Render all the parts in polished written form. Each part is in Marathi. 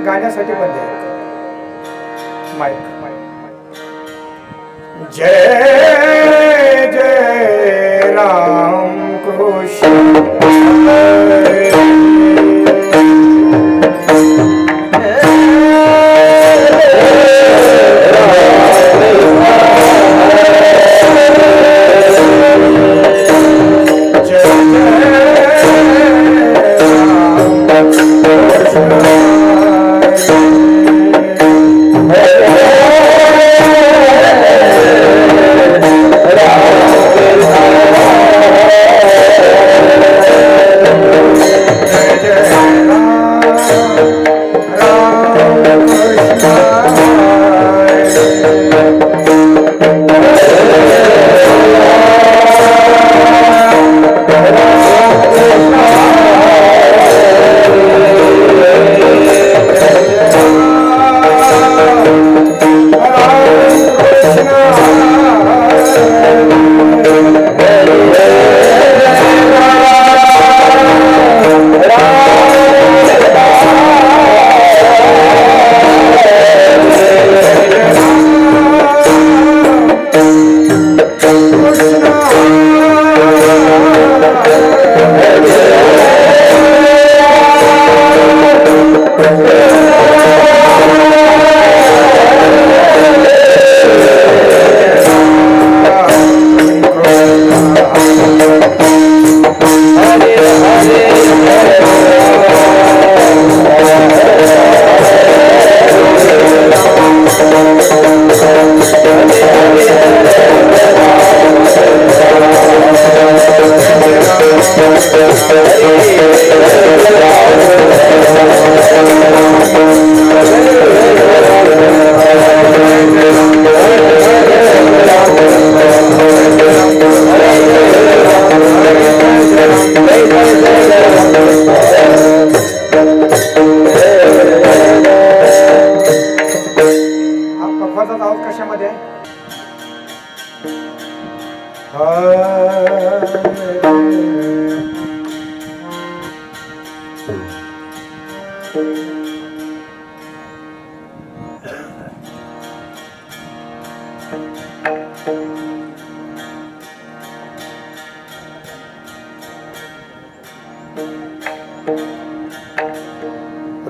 गाण्यासाठी बंद आहे माईक. जय जय राम कृष्ण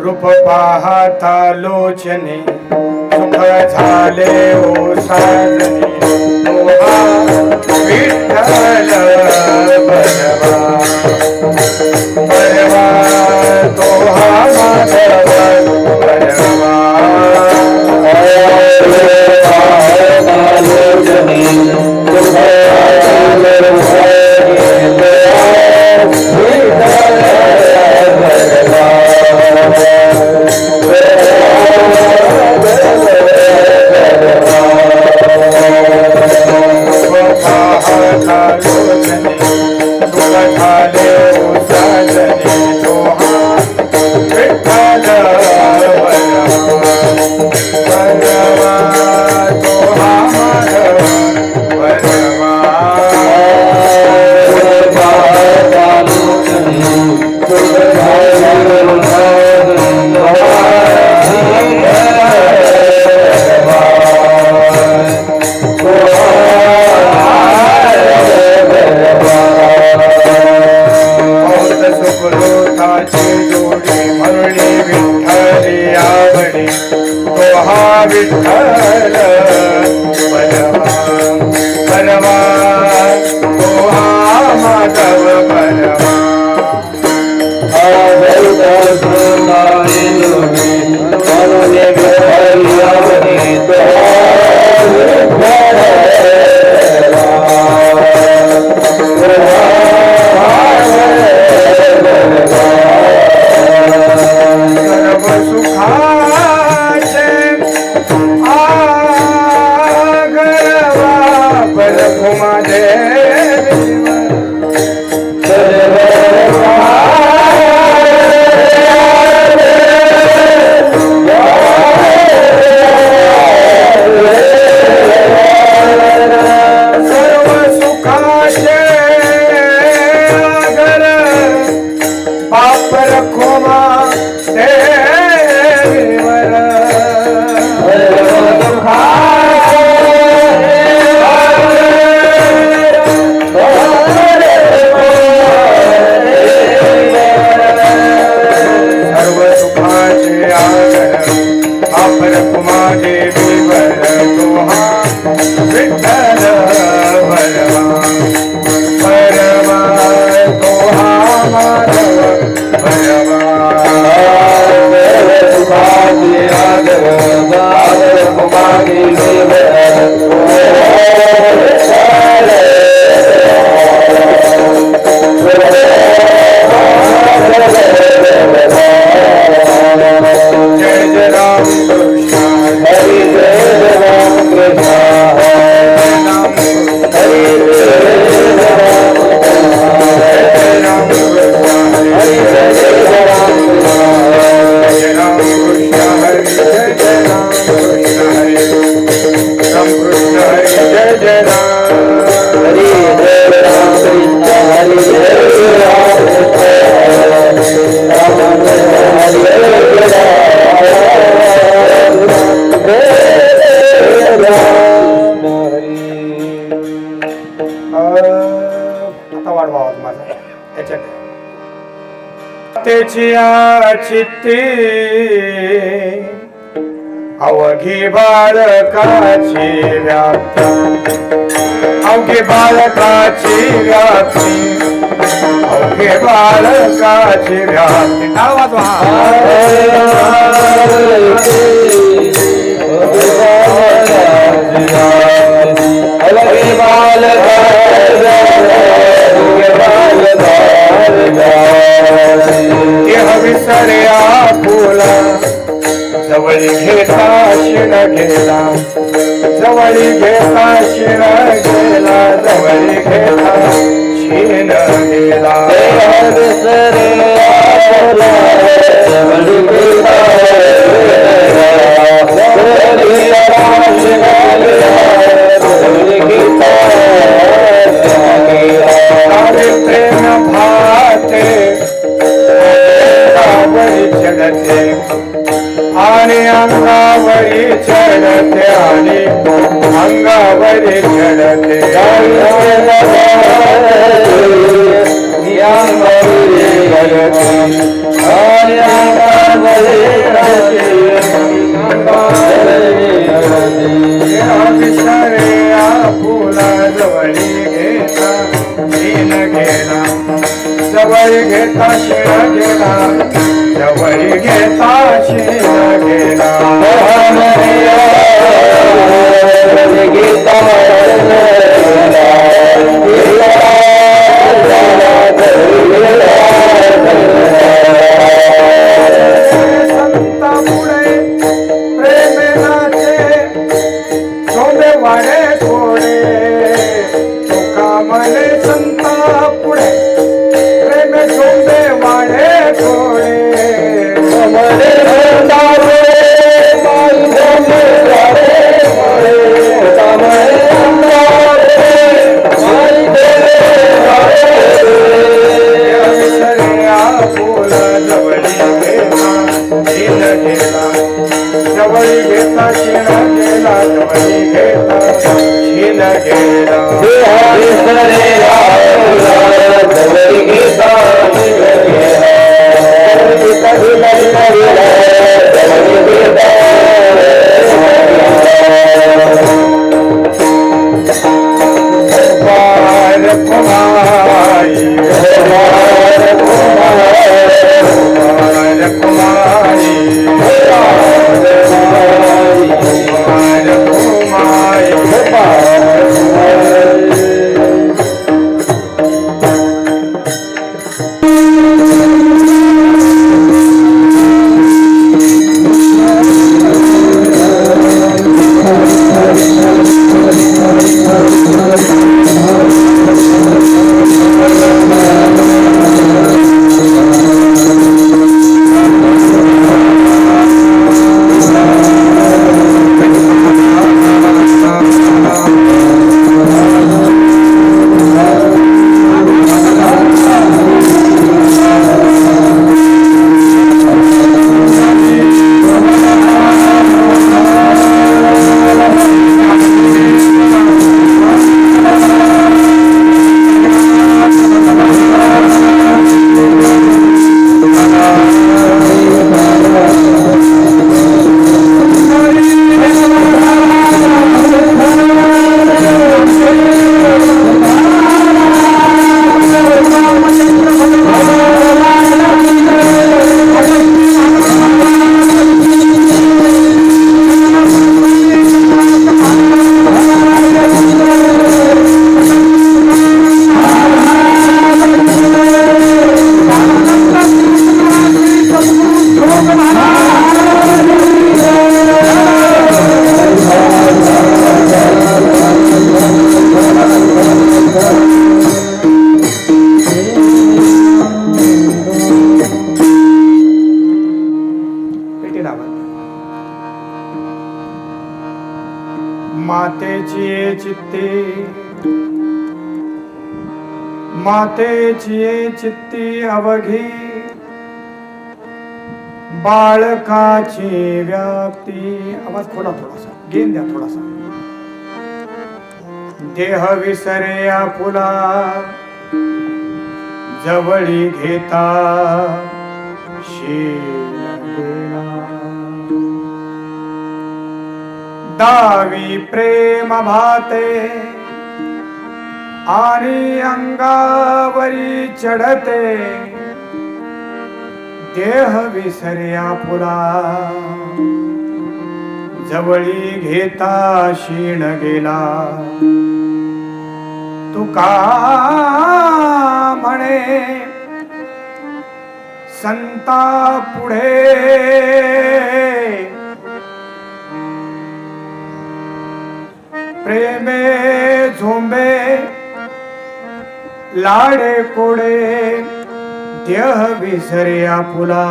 रूप पाहता लोचने सुख झाले ओ साजने तोहा विठ्ठल परवा परवा तोहा माधव परवा लोचने सुख झाले ओ साजने जय राम हरी जय राम कृष्ण हरी जय राम कृष्ण राम हरी जय राम हरी आता वाढवा आवाज माझा याच्यात त्याची चित्ती अवघी बालकाची व्याप्ती अवघी बालकाची व्याप्ती अवघी बालकाची व्याप्ती टाळ वाजवा विसर्या फुला जवळी घेता शिण गेला जवळी घेता शिण गेला जवळी घेता शिण गेला प्रेम भाते चढते आणि अंगावरी चढते आणि अंगावरी चढते फुला जवळी घेता शीन गेला जवळी घेता शिण गेला जवळी घेता शिण गेला संता पुढे प्रेमेनाचे शोभे वाडे थोडे तुका मने संता पुढे प्रेमे शोभे वाडे थोडे जवळी घेता शिण गेला जवळी घेता शिण गेला मातेची चित्ती अवघी बाळकाची व्याप्ती. आवाज खोला थोडासा, गेन द्या थोडासा. देह विसर्या फुला जवळी घेता शील गेला. दावी प्रेम भाते आणि अंगावरी चढते. देह विसर्या फुला जवळी घेता शीण गेला. तुका म्हणे संता पुढे प्रेमे झोंबे लाडे कोडे. देह विसर्या फुला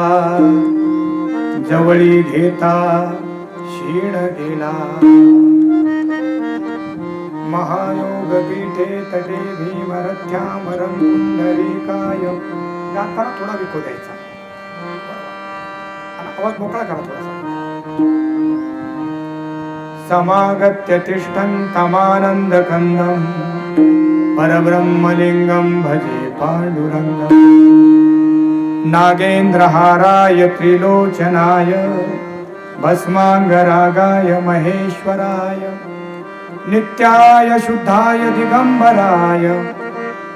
जवळी घेता शीण गेला. महायोग पीठे तटे भीमरथ्यामरं पुंडरीकाय. गाताना थोडा विको द्यायचा, आवाज मोकळा करा थोडासा. समागत्य तिष्ठन्तमानंद कंदम परब्रह्मलिंगम भजे पांडुरंगम. नागेंद्रहाराय त्रिलोचनाय भस्मांगरागाय महेश्वराय नित्याय शुद्धाय दिगंबराय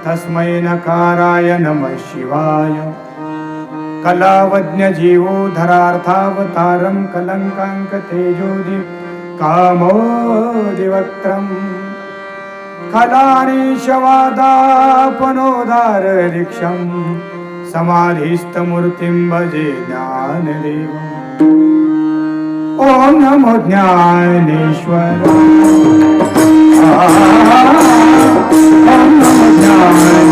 तस्मै नकाराय नमः शिवाय. कलावज्ञ जीवोधरार्थावतारं कलंकांक तेजोदि कामोदिवक्त्रम्. खलानीशवादापनोदार दीक्षं समाधिस्थमूर्तिं भजे ज्ञानदेवम्. ओम नमो ज्ञानेश्वर. ओम नमो ज्ञानेश्वर.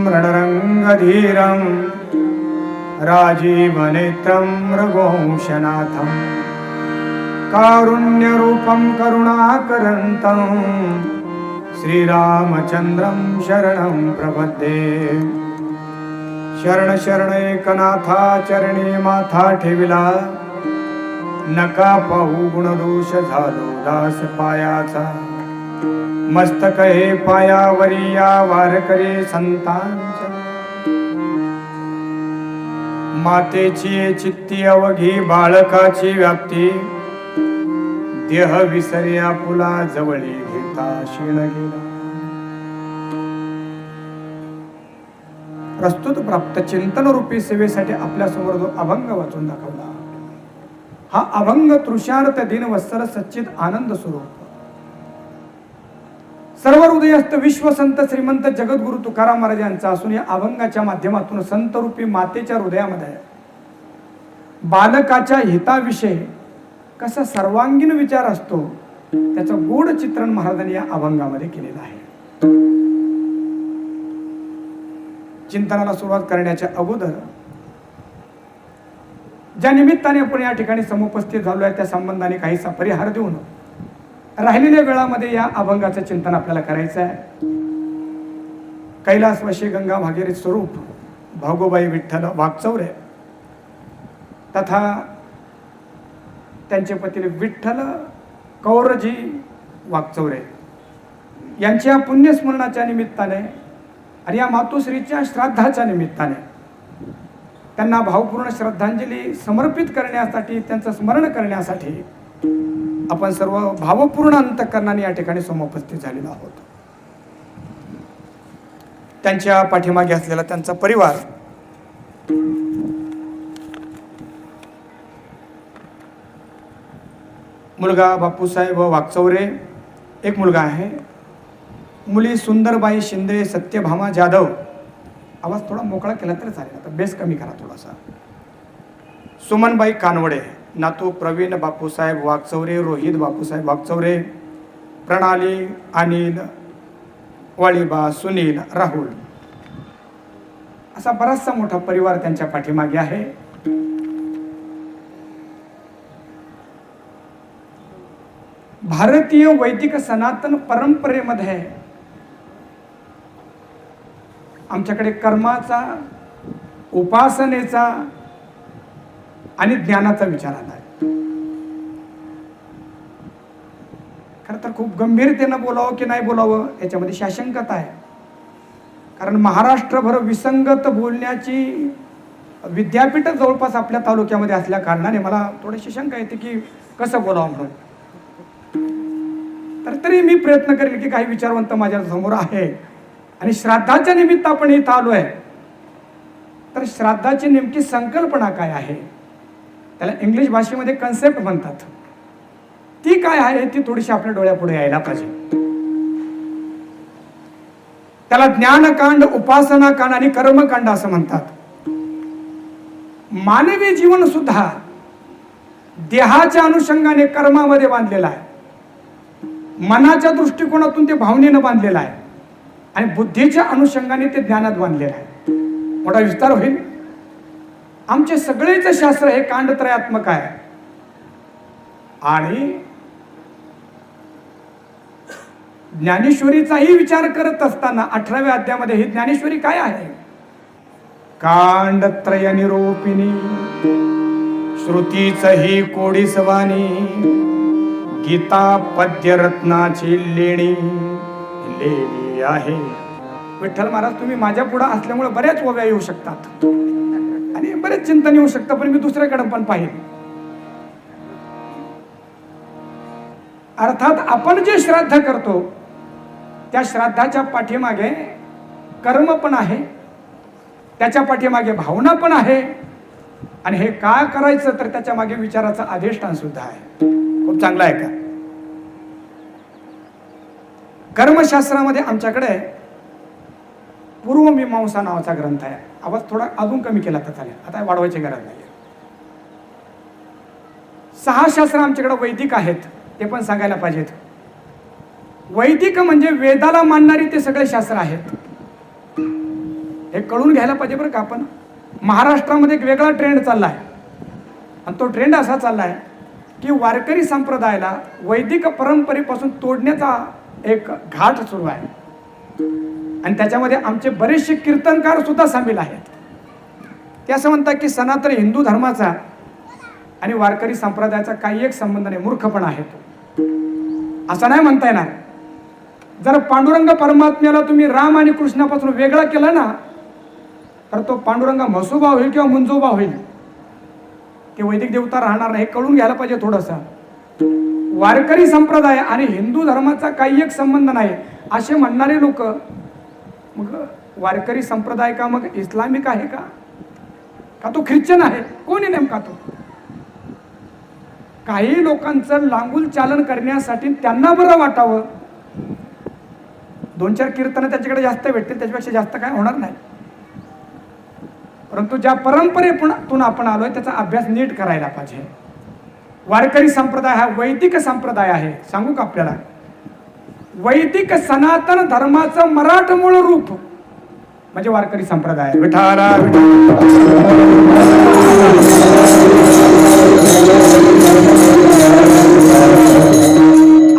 रणरंगधीरं राजीवनेत्रं रघुवंशनाथं कारुण्यरूपं करुणाकरन्तं श्रीरामचन्द्रं शरणं प्रपद्ये. शरण शरण एकनाथा चरणी माथा ठेविला. नका पाहू गुणदोष झालो दास पायाचा. मस्तक हे पायावरी या वारकरी संतांच्या. मातेची चित्ती अवघी बाळकाची व्याप्ती. देह विसर्या फुला जवळी घेता शीण गेला. प्रस्तुत प्राप्त चिंतन रूपी सेवेसाठी आपल्या समोर जो अभंग वाचून दाखवला, हा अभंग तृषार्थ दिन वत्सल सच्चित आनंद स्वरूप सर्व हृदयस्थ विश्वसंत श्रीमंत जगद्गुरु तुकाराम महाराज यांचा असून या अभंगाच्या माध्यमातून संत रूपी मातेच्या हृदयामध्ये बालकाच्या हिताविषयी कसा सर्वांगीण विचार असतो त्याचं गूढ चित्रण महाराजांनी या अभंगामध्ये केलेलं आहे. चिंतनाला सुरुवात करण्याच्या अगोदर ज्या निमित्ताने आपण या ठिकाणी समुपस्थित झालो आहे त्या संबंधाने काहीसा परिहार देऊन राहिलेल्या वेळामध्ये या अभंगाचं चिंतन आपल्याला करायचं आहे. कैलास वशी गंगा भागीरथी स्वरूप भागोबाई विठ्ठल वागचौरे तथा त्यांचे पती विठ्ठल कौरजी वागचौरे यांच्या पुण्यस्मरणाच्या निमित्ताने आणि या मातोश्रीच्या श्राद्धाच्या निमित्ताने त्यांना भावपूर्ण श्रद्धांजली समर्पित करण्यासाठी, त्यांचं स्मरण करण्यासाठी आपण सर्व भावपूर्ण अंतःकरणाने या ठिकाणी समुपस्थित झालेलो आहोत. त्यांच्या पाठीमागे असलेला त्यांचा परिवार, मुलगा बापूसाहेब वागचौरे, एक मुलगा आहे, मुली सुंदरबाई शिंदे, सत्यभामा जाधव. आवाज थोडा मोकळा केला तर चालेल, आता बेस कमी करा थोडासा. सुमनबाई कानवडे, नातू प्रवीण बापूसाहेब वागचौरे, रोहित बापूसाहेब वागचौरे, प्रणाली, अनिल, वाळीबा, सुनील, राहुल, असा बराचसा मोठा परिवार त्यांच्या पाठीमागे आहे. भारतीय वैदिक सनातन परंपरेमध्ये आमच्याकडे कर्माचा, उपासनेचा आणि ज्ञानाचा विचार आला आहे. खरं तर खूप गंभीरतेनं बोलावं की नाही बोलावं याच्यामध्ये शाशंकता आहे. कारण महाराष्ट्रभर विसंगत बोलण्याची विद्यापीठ जवळपास आपल्या तालुक्यामध्ये असल्या कारणाने मला थोडीशी शंका येते की कसं बोलावं म्हणून. तर तरी मी प्रयत्न करेल की काही विचारवंत माझ्या समोर आहे आणि श्राद्धाच्या निमित्त आपण इथं आलो आहे. तर श्राद्धाची नेमकी संकल्पना काय आहे, त्याला इंग्लिश भाषेमध्ये कन्सेप्ट म्हणतात, ती काय आहे ती थोडीशी आपल्या डोळ्यापुढे यायला पाहिजे. त्याला ज्ञानकांड, उपासनाकांड आणि कर्मकांड असं म्हणतात. मानवी जीवन सुद्धा देहाच्या अनुषंगाने कर्मामध्ये बांधलेलं आहे, मनाच्या दृष्टिकोनातून ते भावनेनं बांधलेलं आहे आणि बुद्धीच्या अनुषंगाने ते ज्ञानात बांधलेलं आहे. मोठा विस्तार होईल. आमचे सगळेच शास्त्र हे कांडत्रयात्मक आहे आणि ज्ञानेश्वरीचाही विचार करत असताना 18व्या अध्यायामध्ये ही ज्ञानेश्वरी काय आहे? कांडत्रय निरोपिणी, श्रुतीच ही कोडी सवानी, गीता पद्यरत्नाची लेणी लेली आहे. विठ्ठल महाराज, तुम्ही माझ्या पुढे असल्यामुळे बऱ्याच ओव्या येऊ शकतात आणि बरेच चिंतन येऊ शकतं, पण मी दुसऱ्याकडे पण पाहिजे. अर्थात आपण जे श्राद्ध करतो त्या श्राद्धाच्या पाठीमागे कर्म पण आहे, त्याच्या पाठीमागे भावना पण आहे आणि हे काय करायचं तर त्याच्या मागे विचाराचा अधिष्ठान सुद्धा आहे. खूप चांगला आहे का? कर्मशास्त्रामध्ये आमच्याकडे पूर्वमीमांसा नावाचा ग्रंथ आहे. आवाज थोडा अजून कमी केला तर चालेल, आता वाढवायची गरज नाही. 6 शास्त्र आमच्याकडे वैदिक आहेत, ते पण सांगायला पाहिजेत. वैदिक म्हणजे वेदाला मानणारी ते सगळे शास्त्र आहेत, हे कळून घ्यायला पाहिजे बरं का. आपण महाराष्ट्रामध्ये एक वेगळा ट्रेंड चाललाय आणि तो ट्रेंड असा चाललाय की वारकरी संप्रदायाला वैदिक परंपरेपासून तोडण्याचा एक घाट सुरू आहे आणि त्याच्यामध्ये आमचे बरेचसे कीर्तनकार सुद्धा सामील आहेत. ते असं म्हणतात की सनातन हिंदू धर्माचा आणि वारकरी संप्रदायाचा काही एक संबंध नाही, मूर्खपणा आहे तो, असं नाही म्हणता येणार. जर पांडुरंग परमात्म्याला तुम्ही राम आणि कृष्णापासून वेगळा केला ना तर तो पांडुरंग म्हसोबा होईल किंवा मुंजोबा होईल, ते वैदिक देवता राहणार नाही. हे कळून घ्यायला पाहिजे थोडंसं. वारकरी संप्रदाय आणि हिंदू धर्माचा काही एक संबंध नाही असे म्हणणारे लोक, मग वारकरी संप्रदाय का मग इस्लामिक आहे का, का तो ख्रिश्चन आहे? कोणी नेमका तो? काही लोकांचं लांगुल चालन करण्यासाठी त्यांना बरं वाटावं, 2-4 कीर्तन त्याच्याकडे जास्त भेटतील, त्याच्यापेक्षा जास्त काय होणार नाही. परंतु ज्या परंपरेतून आपण आलोय त्याचा अभ्यास नीट करायला पाहिजे. वारकरी संप्रदाय हा वैदिक संप्रदाय आहे. सांगू का आपल्याला, वैदिक सनातन धर्माचं मराठमूळ रूप म्हणजे वारकरी संप्रदाय. विठाला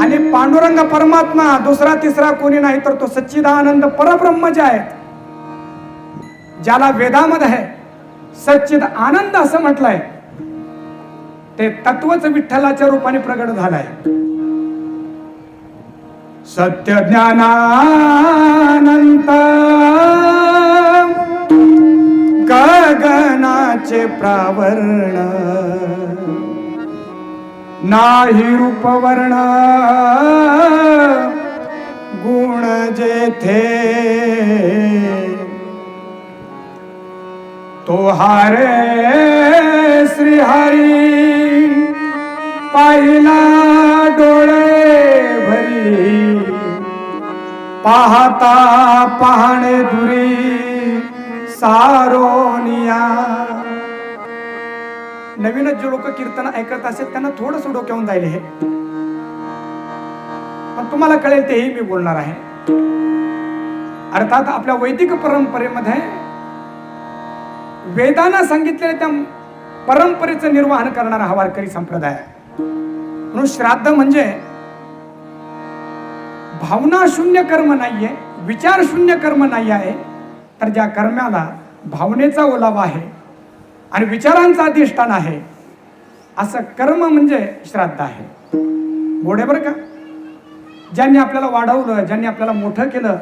आणि पांडुरंग परमात्मा दुसरा तिसरा कोणी नाही तर तो सच्चिदानंद परब्रह्म जे आहेत, ज्याला वेदामध्ये सच्चिद आनंद असं म्हटलंय, ते तत्वच विठ्ठलाच्या रूपाने प्रगट झालंय. सत्य ज्ञानानंत गगनाचे प्रावरण नाही रूपवर्ण गुण जेथे तो हारे श्रीहरी पाहिला डोळे भरी पाहता पाहणे दुरी सारोनिया. नवीनच जे लोक कीर्तन ऐकत असेल त्यांना थोडस डोक्यावून जाईल हे, पण तुम्हाला कळेल तेही मी बोलणार आहे. अर्थात आपल्या वैदिक परंपरेमध्ये वेदांना सांगितलेल्या त्या परंपरेचं निर्वहन करणारा हा वारकरी संप्रदाय. म्हणून श्राद्ध म्हणजे भावना शून्य कर्म नाहीये, विचार शून्य कर्म नाही आहे, तर ज्या कर्माला भावनेचा ओलावा आहे आणि विचारांचा अधिष्ठान आहे असं कर्म म्हणजे श्राद्ध आहे. गोडे बरं का. ज्यांनी आपल्याला वाढवलं, ज्यांनी आपल्याला मोठं केलं,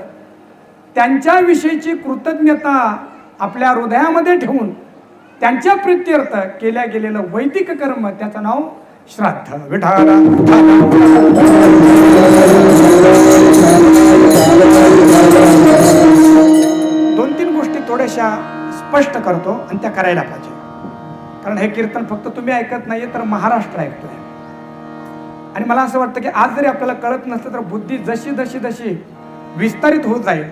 त्यांच्या विषयीची कृतज्ञता आपल्या हृदयामध्ये ठेवून त्यांच्या प्रीत्यर्थ केल्या गेलेलं वैदिक कर्म त्याचं नाव श्राद्ध. विठाला दोन तीन गोष्टी थोड्याशा स्पष्ट करतो आणि त्या करायला पाहिजे. कारण हे कीर्तन फक्त तुम्ही ऐकत नाहीये तर महाराष्ट्र ऐकतोय. आणि मला असं वाटतं की आज जरी आपल्याला कळत नसतं तर बुद्धी जशी जशी जशी विस्तारित होत जाईल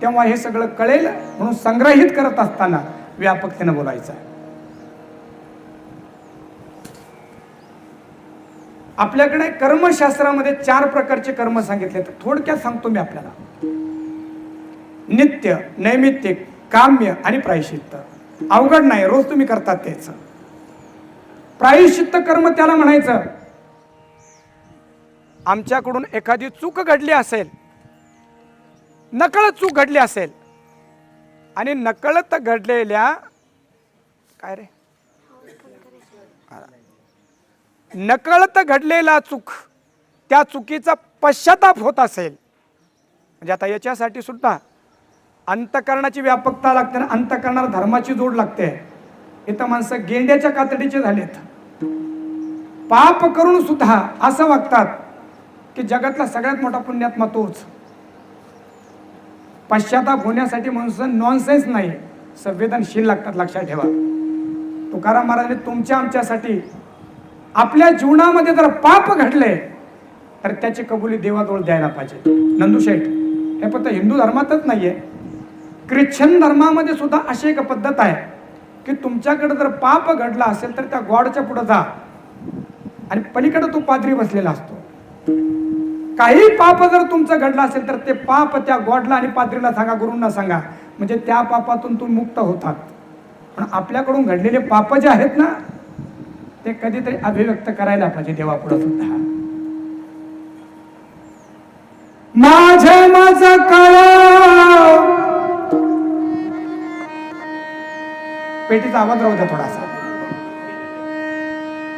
तेव्हा हे सगळं कळेल. म्हणून संग्रहित करत असताना व्यापकतेनं बोलायचं आहे. आपल्याकडे कर्मशास्त्रामध्ये 4 प्रकारचे कर्म सांगितले. थोडक्यात सांगतो मी आपल्याला. नित्य, नैमित्तिक, काम्य आणि प्रायश्चित्त. अवघड नाही, रोज तुम्ही करतात तेच. प्रायश्चित्त कर्म त्याला म्हणायचं आमच्याकडून एखादी चूक घडली असेल, नकळत चूक घडली असेल आणि नकळत घडलेल्या काय रे नकळत घडलेला चूक, त्या चुकीचा पश्चाताप होत असेल, म्हणजे आता याच्यासाठी सुद्धा अंतकरणाची व्यापकता लागते ना, अंतकरणाला धर्माची जोड लागते. इथं माणसं गेंड्याच्या कातडीचे झालेत. पाप करून सुद्धा असं वागतात की जगातला सगळ्यात मोठा पुण्यात्मा तोच. पश्चाताप होण्यासाठी माणसं नॉनसेन्स नाही, संवेदनशील लागतात. लक्षात ठेवा. तुकाराम महाराजांनी तुमच्या आमच्यासाठी आपल्या जीवनामध्ये जर पाप घडले तर त्याची कबुली देवाजवळ द्यायला पाहिजे. नंदुशेठ, हे फक्त हिंदू धर्मातच नाहीये, ख्रिश्चन धर्मामध्ये सुद्धा अशी एक पद्धत आहे की तुमच्याकडे जर पाप घडला असेल तर त्या गॉडच्या पुढे जा आणि पलीकडे तो पाद्री बसलेला असतो. काही पाप जर तुमचं घडलं असेल तर ते पाप त्या गॉडला आणि पाद्रीला सांगा, गुरूंना सांगा, म्हणजे त्या पापातून तुम्ही मुक्त होतात. पण आपल्याकडून घडलेले पाप जे आहेत ना ते कधीतरी अभिव्यक्त करायला पाहिजे देवापुढे सुद्धा. माझं कळ पेटीचा आवाज राहू द्या थोडासा.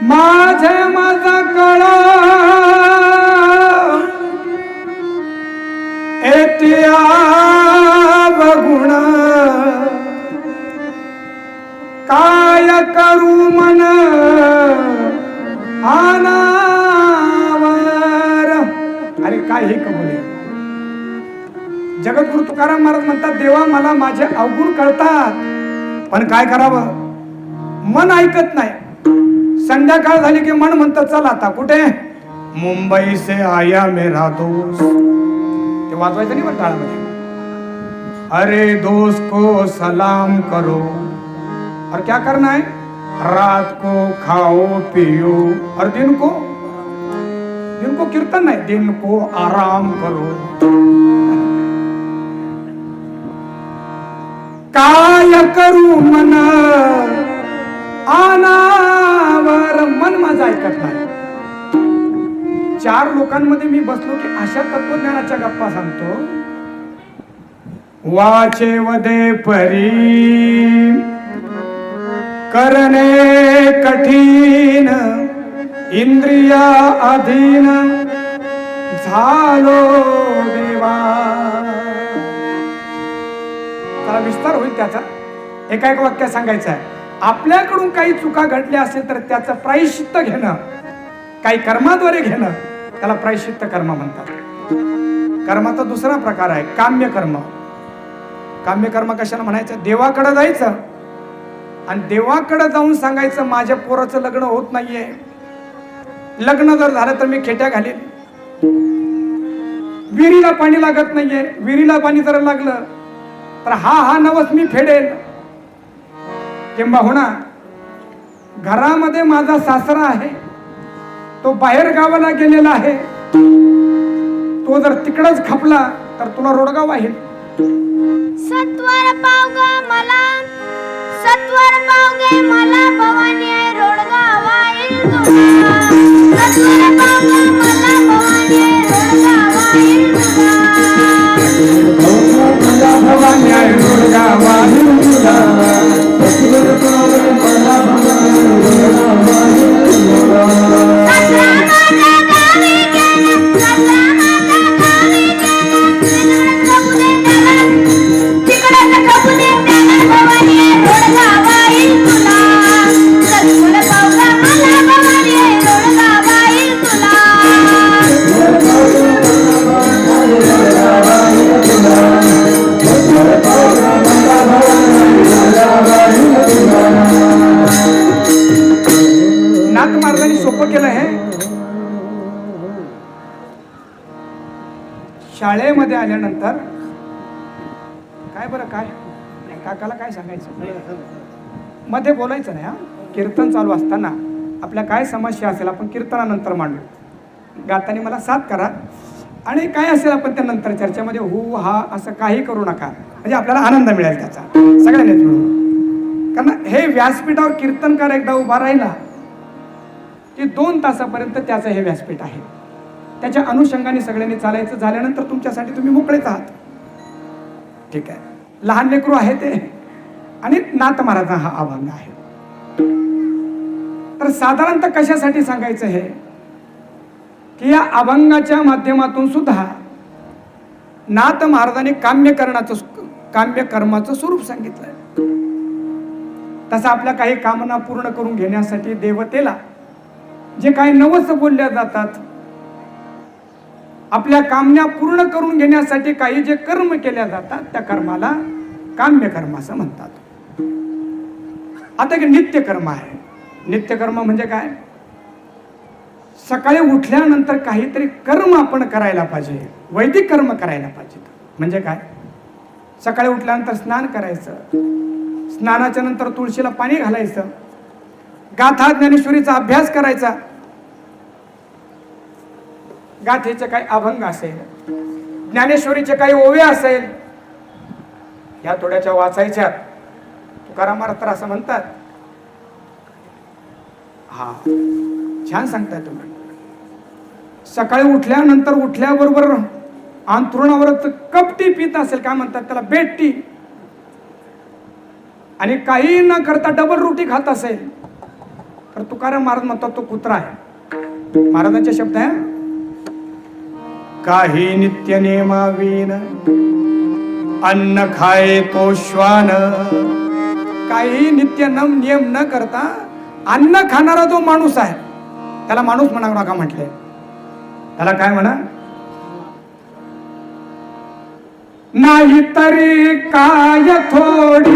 माझं कळ एतिया बगुण काय करू मन आनावर. अरे काय हे कबुले. जगद्गुरु तुकाराम महाराज म्हणतात, देवा मला माझे अवगुण कळतात पण काय करावं, मन ऐकत नाही. संध्याकाळ झाली की मन म्हणतं चल आता कुठे, मुंबई से आया मेरा दोस्त. ते वाजवायचं नाही बरं टाळामध्ये. अरे दोस्त को सलाम करो और क्या करना है, रात को खाओ पियो और दिन को कीर्तन नहीं, दिन को आराम करो. काय करू मन आनावर. मन माझं ऐकत नाही. 4 लोकांमध्ये मी बसलो की अशा तत्वज्ञानाच्या गप्पा सांगतो. वाचे वदे परी करणे कठीण, इंद्रिया अधीन झालो देवा. त्याला विस्तार होईल त्याचा. एका एक वाक्य सांगायचं आहे. आपल्याकडून काही चुका घडल्या असेल तर त्याचं प्रायश्चित्त घेणं, काही कर्माद्वारे घेणं, त्याला प्रायश्चित्त कर्म म्हणतात. कर्माचा दुसरा प्रकार आहे काम्य कर्म. काम्य कर्म कशाला म्हणायचं? देवाकडे जायचं आणि देवाकडे जाऊन सांगायचं माझ्या पोराचं लग्न होत नाहीये, लग्न जर झालं तर मी खेट्या घालीन, विहिरीला पाणी लागत नाहीये, विहिरीला पाणी जर लागलं तर हा नवस मी फेडेल. किंबहुना घरामध्ये माझा सासरा आहे, तो बाहेर गावाला गेलेला आहे, तो जर तिकडच खपला तर तुला रोडगा वाहील. सत्वर पावग मला, सत्वर पावगे मला भवानी आहे रोडगा वाईल तुला. सत्वर पावग मला भवानी आहे रोडगा वाईल तुला. भवानी आहे रोडगा वाहील तुला. सत्वर पावग मला भवानी आहे रोडगा वाहील तुला. सत्रा माझ्या गावी गेला, सत्रा माझ्या गावी गेला, तिकडे कपुले त्याला भवानी आहे रोडगा वाईल तुला. सत्वर पावग मला भवानी आहे रोडगा वाईल तुला. नाथ महाराजांनी सोपं केलं हे. शाळेमध्ये आल्यानंतर काय बरं काय काकाला काय सांगायचं मध्ये बोलायचं नाही. हा कीर्तन चालू असताना आपल्या काय समस्या असेल आपण कीर्तनानंतर मांडू. गाताना मला साथ करा आणि काय असेल आपण त्या नंतर चर्चेमध्ये हु हा असं काही करू नका, म्हणजे आपल्याला आनंद मिळेल त्याचा सगळ्यांनीच मिळून. कारण हे व्यासपीठावर कीर्तनकार एकदा उभा राहिला की 2 तासापर्यंत त्याचं हे व्यासपीठ आहे. त्याच्या अनुषंगाने सगळ्यांनी चालायचं. झाल्यानंतर तुमच्यासाठी तुम्ही मोकळेच आहात. ठीक आहे. लहान लेकरू आहे ते आणि नाथ महाराजा हा अभंग आहे. तर साधारणतः कशासाठी सांगायचं हे की या अभंगाच्या माध्यमातून सुद्धा नाथ महाराजांनी काम्य कर्माचं स्वरूप सांगितलंय. तसं आपल्या काही कामना पूर्ण करून घेण्यासाठी देवतेला जे काही नवस बोलल्या जातात, आपल्या कामना पूर्ण करून घेण्यासाठी काही जे कर्म केल्या जातात त्या कर्माला काम्य कर्म असं म्हणतात. आता नित्यकर्म आहे. नित्यकर्म म्हणजे काय? सकाळी उठल्यानंतर काहीतरी कर्म आपण करायला पाहिजे, वैदिक कर्म करायला पाहिजे. म्हणजे काय? सकाळी उठल्यानंतर स्नान करायचं, स्नानाच्या नंतर तुळशीला पाणी घालायचं, गाथा ज्ञानेश्वरीचा अभ्यास करायचा, गाथेचे काही अभंग असेल, ज्ञानेश्वरीचे काही ओवे असेल, ह्या थोड्याच्या वाचायच्या. तुकाराम महाराज तर असं म्हणतात. हा छान सांगताय तुम्ही. सकाळी उठल्यानंतर उठल्याबरोबर अंथरुणावरच कपटी पित असेल, काय म्हणतात त्याला, बेटी, आणि काही न करता डबल रोटी खात असेल तर तुकाराम महाराज म्हणतात तो कुत्रा आहे. महाराजांचे शब्द आहे. काही नित्य नेमावीन अन्न खाय तो श्वान. काही नित्य नियम न करता अन्न खाणारा जो माणूस आहे त्याला माणूस म्हणा नका म्हटले. त्याला काय म्हणा? नाही तरी काय थोडी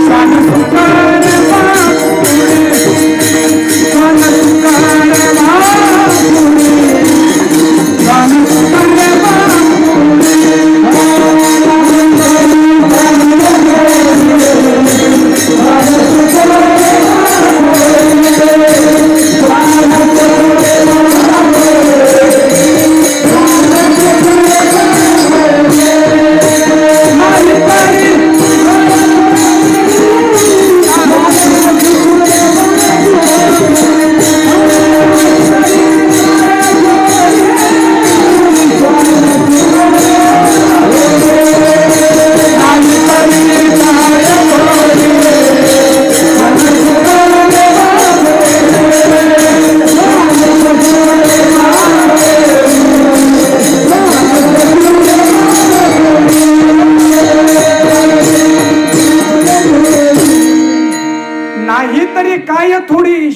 श्वान सुकार बापुडी, श्वान सुकार बापुडी, श्वान सुकार बापुडी.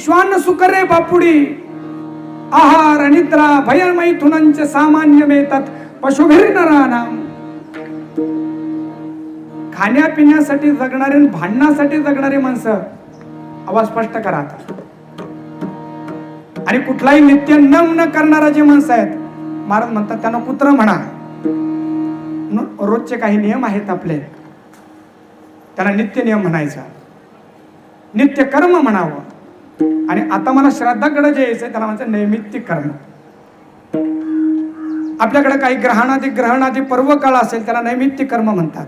श्वान सुकरे बापुडी आहार निद्रा भयमैथुनांचे सामान्य मेतात पशुभिर नरानाम. खाण्यापिण्यासाठी जगणारे आणि भांडणासाठी जगणारी माणसं आवाज स्पष्ट करा आता. आणि कुठलाही नित्य न करणारा जे माणसं आहेत महाराज म्हणतात त्यांना कुत्र म्हणा. रोजचे काही नियम आहेत आपले, त्याला नित्य नियम म्हणायचा, नित्य कर्म म्हणावं. आणि आता मला श्राद्धाकडे जे यायचंय त्याला म्हणायचं नैमित्तिक कर्म. आपल्याकडे काही ग्रहणादी पर्व काळ असेल त्याला नैमित्तिक कर्म म्हणतात.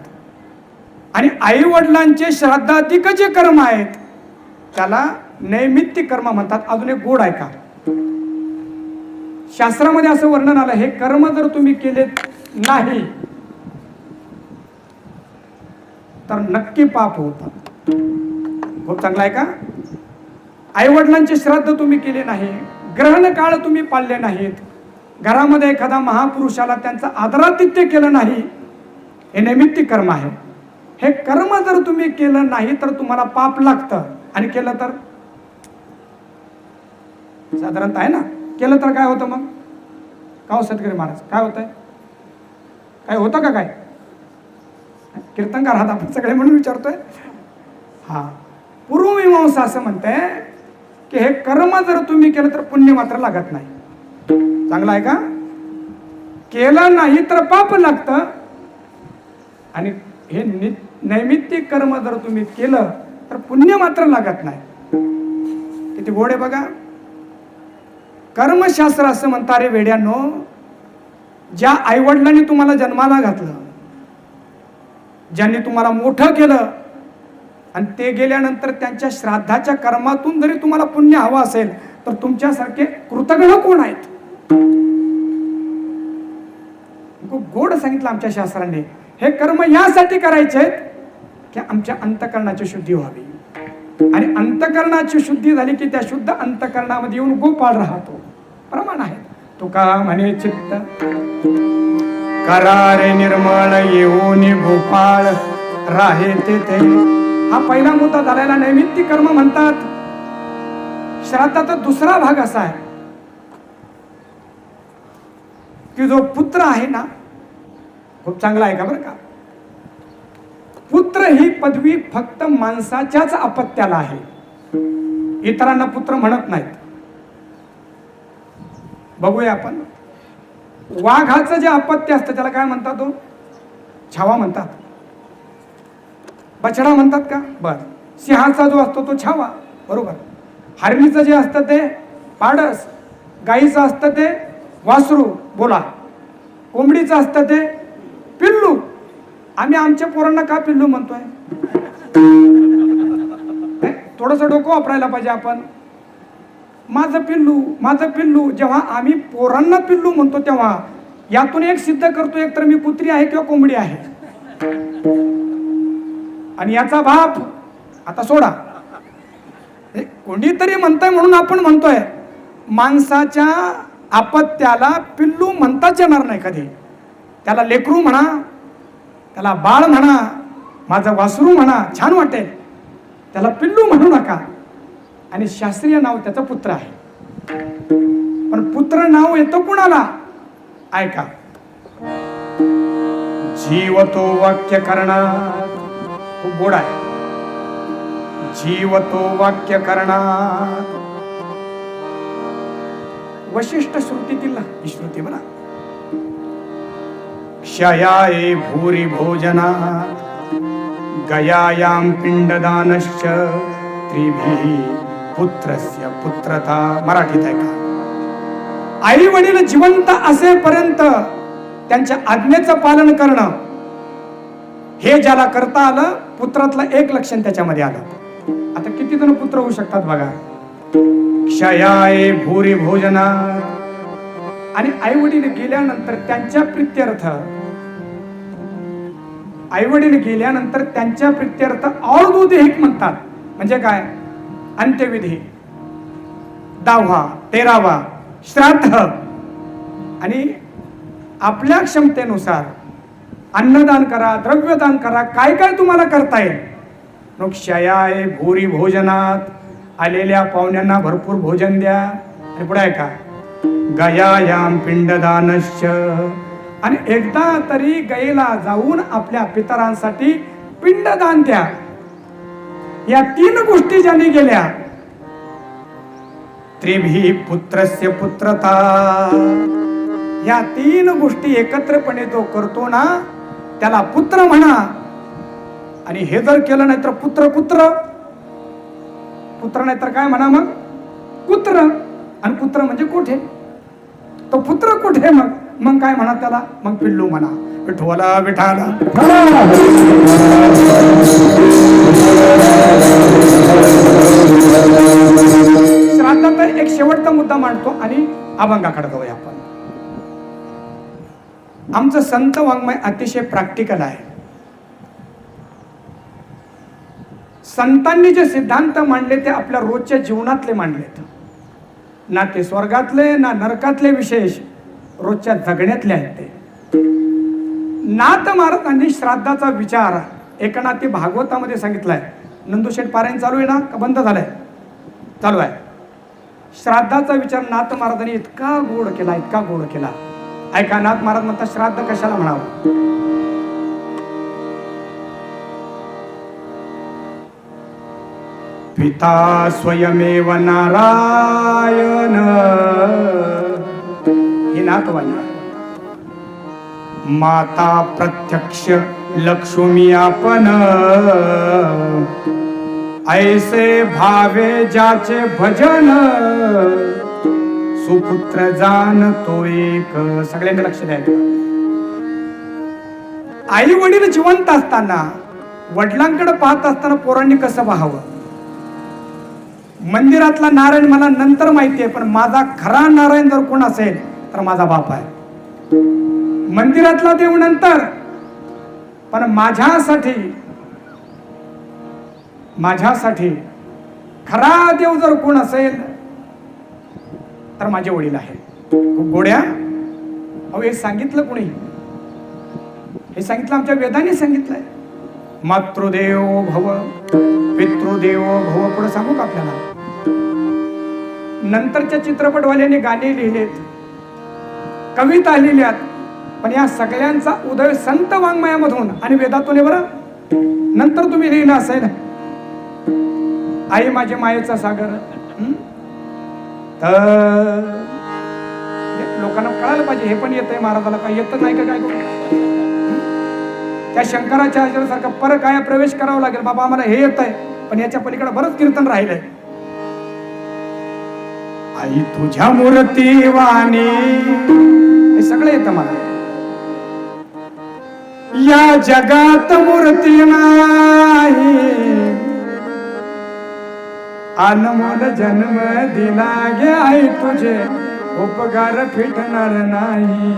आणि आई वडिलांचे श्राद्धाधिक जे कर्म आहेत त्याला नैमित्तिक कर्म म्हणतात. अजून एक गोड आहे का, शास्त्रामध्ये असं वर्णन आलं, हे कर्म जर तुम्ही केले नाही तर नक्की पाप होतात. खूप चांगला आहे का. आई वडिलांचे श्राद्ध तुम्ही केले नाही, ग्रहण काळ तुम्ही पाळले नाहीत, घरामध्ये एखादा महापुरुषाला त्यांचं आदरातिथ्य केलं नाही, हे नैमित्तिक कर्म आहे. हे कर्म जर तुम्ही केलं नाही तर तुम्हाला पाप लागतं. आणि केलं तर साधारणतः आहे ना, केलं तर काय होतं मग का हो शेतकरी महाराज, काय होतंय, काय होतं का, काय कीर्तनकार आहात आपण सगळे म्हणून विचारतोय. हा, पूर्वमीमांसा असं म्हणते की हे कर्म जर तुम्ही केलं तर पुण्य मात्र लागत नाही. चांगलं आहे का. केलं नाही तर पाप लागतं. आणि हे नैमित्तिक कर्म जर तुम्ही केलं तर पुण्य मात्र लागत नाही. किती गोड आहे बघा. कर्मशास्त्र असं म्हणतात रे वेड्यांनो, ज्या आईवडिलांनी तुम्हाला जन्माला घातलं, ज्यांनी तुम्हाला मोठं केलं आणि ते गेल्यानंतर त्यांच्या श्राद्धाच्या कर्मातून जरी तुम्हाला पुण्य हवं असेल तर तुमच्यासारखे कृतज्ञ कोण आहेत. खूप गोड सांगितलं आमच्या शास्त्राने. हे कर्म यासाठी करायचे आहेत की आमच्या अंतकरणाची शुद्धी व्हावी. आणि अंतकरणाची शुद्धी झाली की त्या शुद्ध अंतकरणामध्ये येऊन गोपाळ राहतो. प्रमाण आहे. तुका म्हणे चित्त करारे निर्मळ येऊन गोपाळ राहे तेथे. हा पहिला मुद्दा झालेला नैमित्तिक कर्म म्हणतात. श्राद्धाचा दुसरा भाग असा आहे की जो पुत्र आहे ना, खूप चांगला आहे का बरं का. पुत्र ही पदवी फक्त माणसाच्याच अपत्याला आहे, इतरांना पुत्र म्हणत नाहीत. बघूया आपण. वाघाचं जे अपत्य असतं त्याला काय म्हणतात, तो छावा म्हणतात. बछडा म्हणतात का, बर. सिंहाचा जो असतो तो छावा, बरोबर. हरणीचं जे असतं ते पाडस, गाईचं असतं ते वासरू, बोला. कोंबडीचं असतं ते पिल्लू. आम्ही आमच्या पोरांना का पिल्लू म्हणतोय, थोडस डोकं वापरायला पाहिजे आपण. माझं पिल्लू, माझं पिल्लू. जेव्हा आम्ही पोरांना पिल्लू म्हणतो तेव्हा यातून एक सिद्ध करतो, एक तर मी कुत्री आहे किंवा कोंबडी आहे. आणि याचा बाप आता सोडा, कोणीतरी म्हणतोय म्हणून आपण म्हणतोय. माणसाच्या अपत्याला पिल्लू म्हणताच येणार नाही कधी. त्याला लेकरू म्हणा, त्याला बाळ म्हणा, माझं वासरू म्हणा, छान वाटेल. त्याला पिल्लू म्हणू नका. आणि शास्त्रीय नाव त्याचं पुत्र आहे. पण पुत्र नाव येतो कुणाला, ऐका. जीव तो वाक्य करणार. खूप गोड आहे. जीव तो वाक्य करणार. वशिष्ठ श्रुतीतील ही श्रुती बना. क्षयाये भूरी भोजनात गयायाम पिंडदानश्च त्रिभी पुत्रस्य पुत्रता. मराठीत आहे का. आई वडील जिवंत असेपर्यंत त्यांच्या आज्ञेचं पालन करणं हे ज्याला करता आलं, पुत्रातलं एक लक्षण त्याच्यामध्ये आलं. आता किती जण पुत्र होऊ शकतात बघा. क्षयाये भूरी भोजना. आणि आई वडील गेल्यानंतर त्यांच्या प्रित्यर्थ, आई वडील गेल्यानंतर त्यांच्या प्रित्यर्थ औरदुदेहिक म्हणतात. म्हणजे काय, अंत्यविधी, 10वा 13वा श्राद्ध. आणि आपल्या क्षमतेनुसार अन्नदान करा, द्रव्यदान करा, काय काय तुम्हाला करता येईल. क्षयाय भूरी भोजनात. आलेल्या पाहुण्यांना भरपूर भोजन द्या. आणि पुढे आहे का, गयायाम पिंडदानश्च, आणि एकदा तरी गयेला जाऊन आपल्या पितरांसाठी पिंडदान द्या. या 3 गोष्टी ज्याने केल्या, त्रिभी पुत्रस्य पुत्रता, या 3 गोष्टी एकत्रपणे जो करतो ना त्याला पुत्र म्हणा. आणि हे जर केलं नाही तर पुत्र नाही तर काय म्हणा मग, पुत्र. आणि पुत्र म्हणजे कुठे, तो पुत्र कुठे, मग काय म्हणा त्याला, मग पिल्लू म्हणा. विठोला विठाला. श्राद्धाचा एक शेवटचा मुद्दा मांडतो आणि अभंगाकडे जाऊया आपण. आमचं संत वाङ्मय अतिशय प्रॅक्टिकल आहे. संतांनी जे सिद्धांत मांडले ते आपल्या रोजच्या जीवनातले मांडलेत. ना ते स्वर्गातले ना नरकातले विशेष, रोजच्या जगण्यातले आहेत ते. नाथ महाराजांनी श्राद्धाचा विचार एकनाथी भागवतामध्ये सांगितलाय. नंदुशेठ पारायण चालू आहे ना, का बंद झालाय? चालू आहे. श्राद्धाचा विचार नाथ महाराजांनी इतका गोड केला. ऐका, नाथ महाराज म्हणतात श्राद्ध कशाला म्हणावं. पिता स्वयमेव नारायण, ही नाथवाणी. माता प्रत्यक्ष लक्ष्मी आपण, ऐसे भावे ज्याचे भजन, सुपुत्र जान तो एक. सगळ्यांनी लक्ष द्यायचं. आई वडील जिवंत असताना, वडिलांकडे पाहत असताना पोरांनी कसं पाहावं. मंदिरातला नारायण मला नंतर माहिती आहे, पण माझा खरा नारायण जर कोण असेल तर माझा बाप आहे. मंदिरातला देव नंतर, पण माझ्यासाठी खरा देव जर कोण असेल तर माझे वडील आहेत. गोड्या, अहो हे सांगितलं कोणी? हे सांगितलं आमच्या वेदांनी सांगितलंय. मातृदेव भव पितृदेव भव. पुढे सांगू का आपल्याला? नंतरच्या चित्रपटवाल्यांनी गाणे लिहिलेत, कविता लिहिल्यात, पण या सगळ्यांचा उदय संत वाङ्मयामधून आणि वेदातून आहे बरं. नंतर तुम्ही लिहिलं असेल आई माझे मायेचा सागर, तर लोकांना कळायला पाहिजे हे पण येतंय महाराजाला, काय येत नाही का काय करू. त्या शंकराच्या सारखा परत काय प्रवेश करावा लागेल. बाबा आम्हाला हे येत आहे, पण याच्या पलीकडे बरंच कीर्तन राहिलंय. आई तुझ्या मूर्ती वाणी, हे सगळं येतं मला. या जगात मूर्ती नाही, अनमोल जन्म दिला गे आई, तुझे उपकार फिटणार नाही.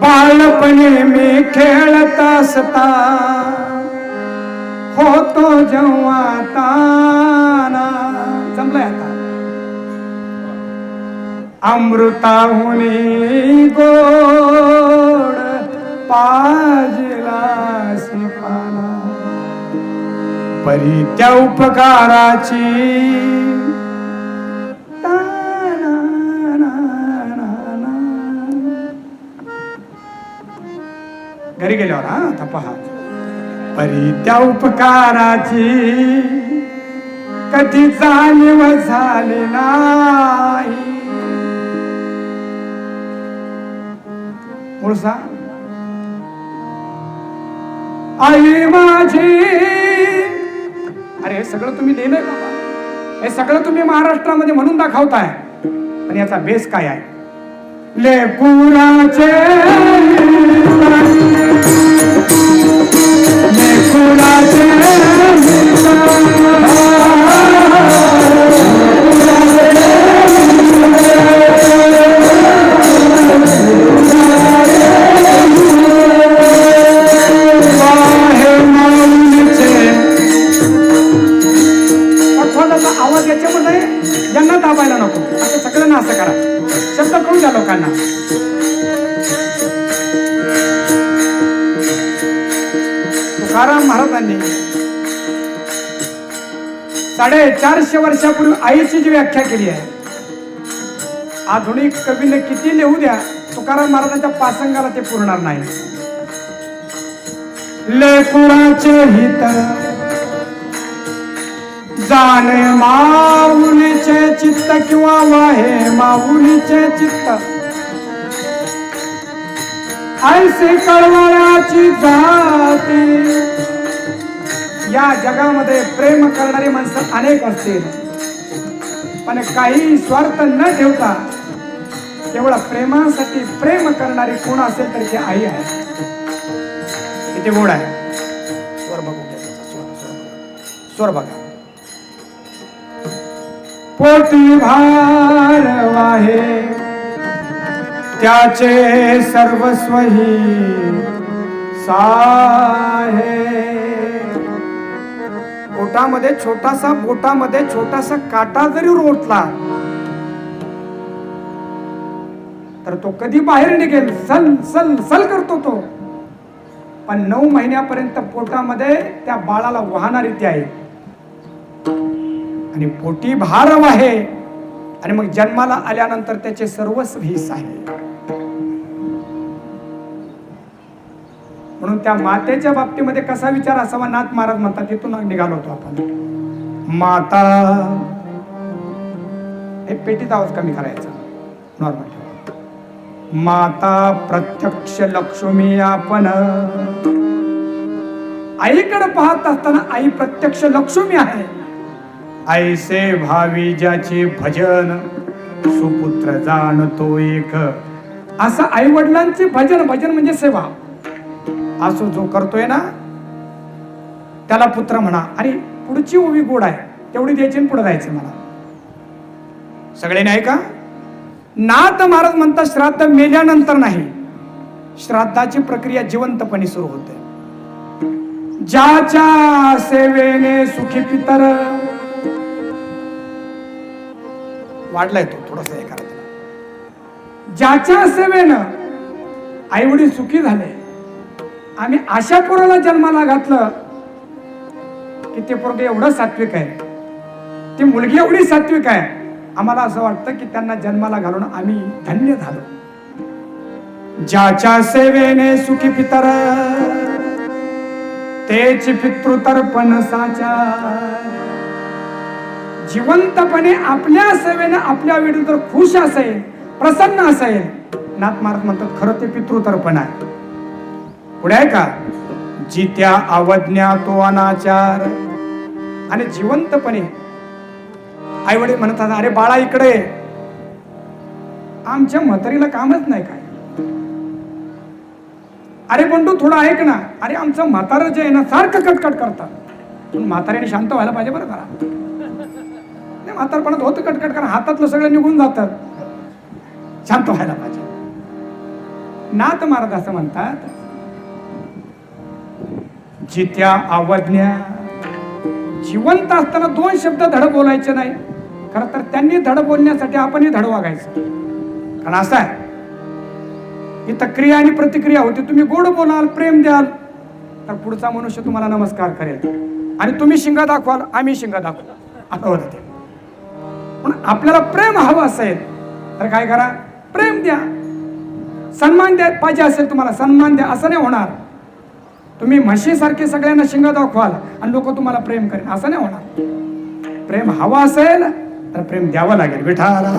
बाळपणी मी खेळत असता, होतो जेव्हा ताना. जमलंय आता. अमृताहुनी गोड पाजला पाना, परी त्या उपकाराची घरी गेल्यावर आता पहा. परी त्या उपकाराची कधी जाणीव झाली नाही. मुळसा आई माझी. अरे हे सगळं तुम्ही लिहिलंय बाबा, हे सगळं तुम्ही महाराष्ट्रामध्ये म्हणून दाखवताय, पण याचा बेस काय आहे? लेकुराचे आवाज याच्यामध्ये यांना दाबायला नको, असं सगळ्यांना असं करा, शब्द कळून द्या लोकांना. तुकाराम महाराजांनी 450 वर्षापूर्वी आईची जी व्याख्या केली आहे, आधुनिक कवीने किती लिहू द्या, तुकाराम महाराजांच्या पासंगाला ते पुरणार नाही. लेकुळाचे हित जाणे माऊलीचे चित्त किंवा वाहे माऊलीचे चित्त, ऐसे कळवळ्याची जाती. या जगामध्ये प्रेम करणारी माणसं अनेक असतील, पण काही स्वार्थ न ठेवता केवळ प्रेमासाठी प्रेम करणारी कोण असेल तर ती आई आहे. किती गोड आहे. स्वर बघू, स्वर बघा. पोटी भार वाहे त्याचे सर्वस्वही साहे. बोटामध्ये छोटासा काटा जरी रोटला तर तो कधी बाहेर निघेल, सल सल सल करतो तो, पण 9 महिन्यापर्यंत पोटामध्ये त्या बाळाला वाहणारी ती आहे. आणि पोटी भार आहे आणि मग जन्माला आल्यानंतर त्याचे सर्वस्व हिस्स आहे. म्हणून त्या मातेच्या बाबतीमध्ये कसा विचार असावा, नाथ महाराज म्हणतात, तिथून निघालो होतो आपण. माता, हे पेटीत आवाज कमी करायचा, नॉर्मल. माता प्रत्यक्ष लक्ष्मी आपण. आईकडे पाहत असताना आई प्रत्यक्ष लक्ष्मी आहे. ऐसे भावी ज्याचे भजन सुपुत्र जाणतो एक. असं आई वडिलांचे भजन, भजन म्हणजे सेवा, असो जो करतोय ना त्याला पुत्र म्हणा. आणि पुढची ओवी गोड आहे, तेवढी द्यायची आणि पुढे जायचं. मला सगळे नाही का. नाथ महाराज म्हणतात श्राद्ध मेल्यानंतर नाही, श्राद्धाची प्रक्रिया जिवंतपणे सुरू होते. ज्याच्या सेवेने सुखी पितर. वाढलाय तो थोडासा हे करा. ज्याच्या सेवेनं आई वडील सुखी झाले. आम्ही अशा पोराला जन्माला घातलं की ते पोरग एवढं सात्विक आहे, ती मुलगी एवढी सात्विक आहे, आम्हाला असं वाटतं की त्यांना जन्माला घालून आम्ही धन्य झालो. ज्याच्या सेवेने सुखी पितर तेच पितृतर्पण साचा. जिवंतपणे आपल्या सेवेने आपल्या वेळी जर खुश असेल, प्रसन्न असेल, नाथ महाराज म्हणतात खरं ते पितृतर्पण आहे. पुढे आहे का, जित्या अवज्ञा तो अनाचार. आणि जिवंतपणे आई वडील म्हणतात, अरे बाळा इकडे, आमच्या म्हातारीला कामच नाही काय. अरे बंडू थोडं ऐक ना. अरे आमचं म्हातारं जे आहे ना सारखं कटकट करतात. पण म्हातारीने शांत व्हायला पाहिजे बरं करा. म्हातारपणात होतं कटकट करा, हातातलं सगळं निघून जातात, शांत व्हायला पाहिजे. नाथ महाराज असं म्हणतात, जित्या अवज्ञा. जिवंत असताना 2 शब्द धड बोलायचे नाही. खरं तर त्यांनी धड बोलण्यासाठी आपणही धड वागायचं. कारण असं आहे, इथं क्रिया आणि प्रतिक्रिया होती. तुम्ही गोड बोलाल, प्रेम द्याल, तर पुढचा मनुष्य तुम्हाला नमस्कार करेल. आणि तुम्ही शिंगा दाखवाल, आम्ही शिंगा दाखवू, असं होतं ते. म्हणून आपल्याला प्रेम हवं असेल तर काय करा, प्रेम द्या. सन्मान द्या पाहिजे असेल तुम्हाला, सन्मान द्या. असं नाही होणार तुम्ही म्हशीसारखे सगळ्यांना शिंगा दाखवाल आणि लोक तुम्हाला प्रेम करेल, असं नाही होणार. प्रेम हवं असेल तर प्रेम द्यावं लागेल. विठाला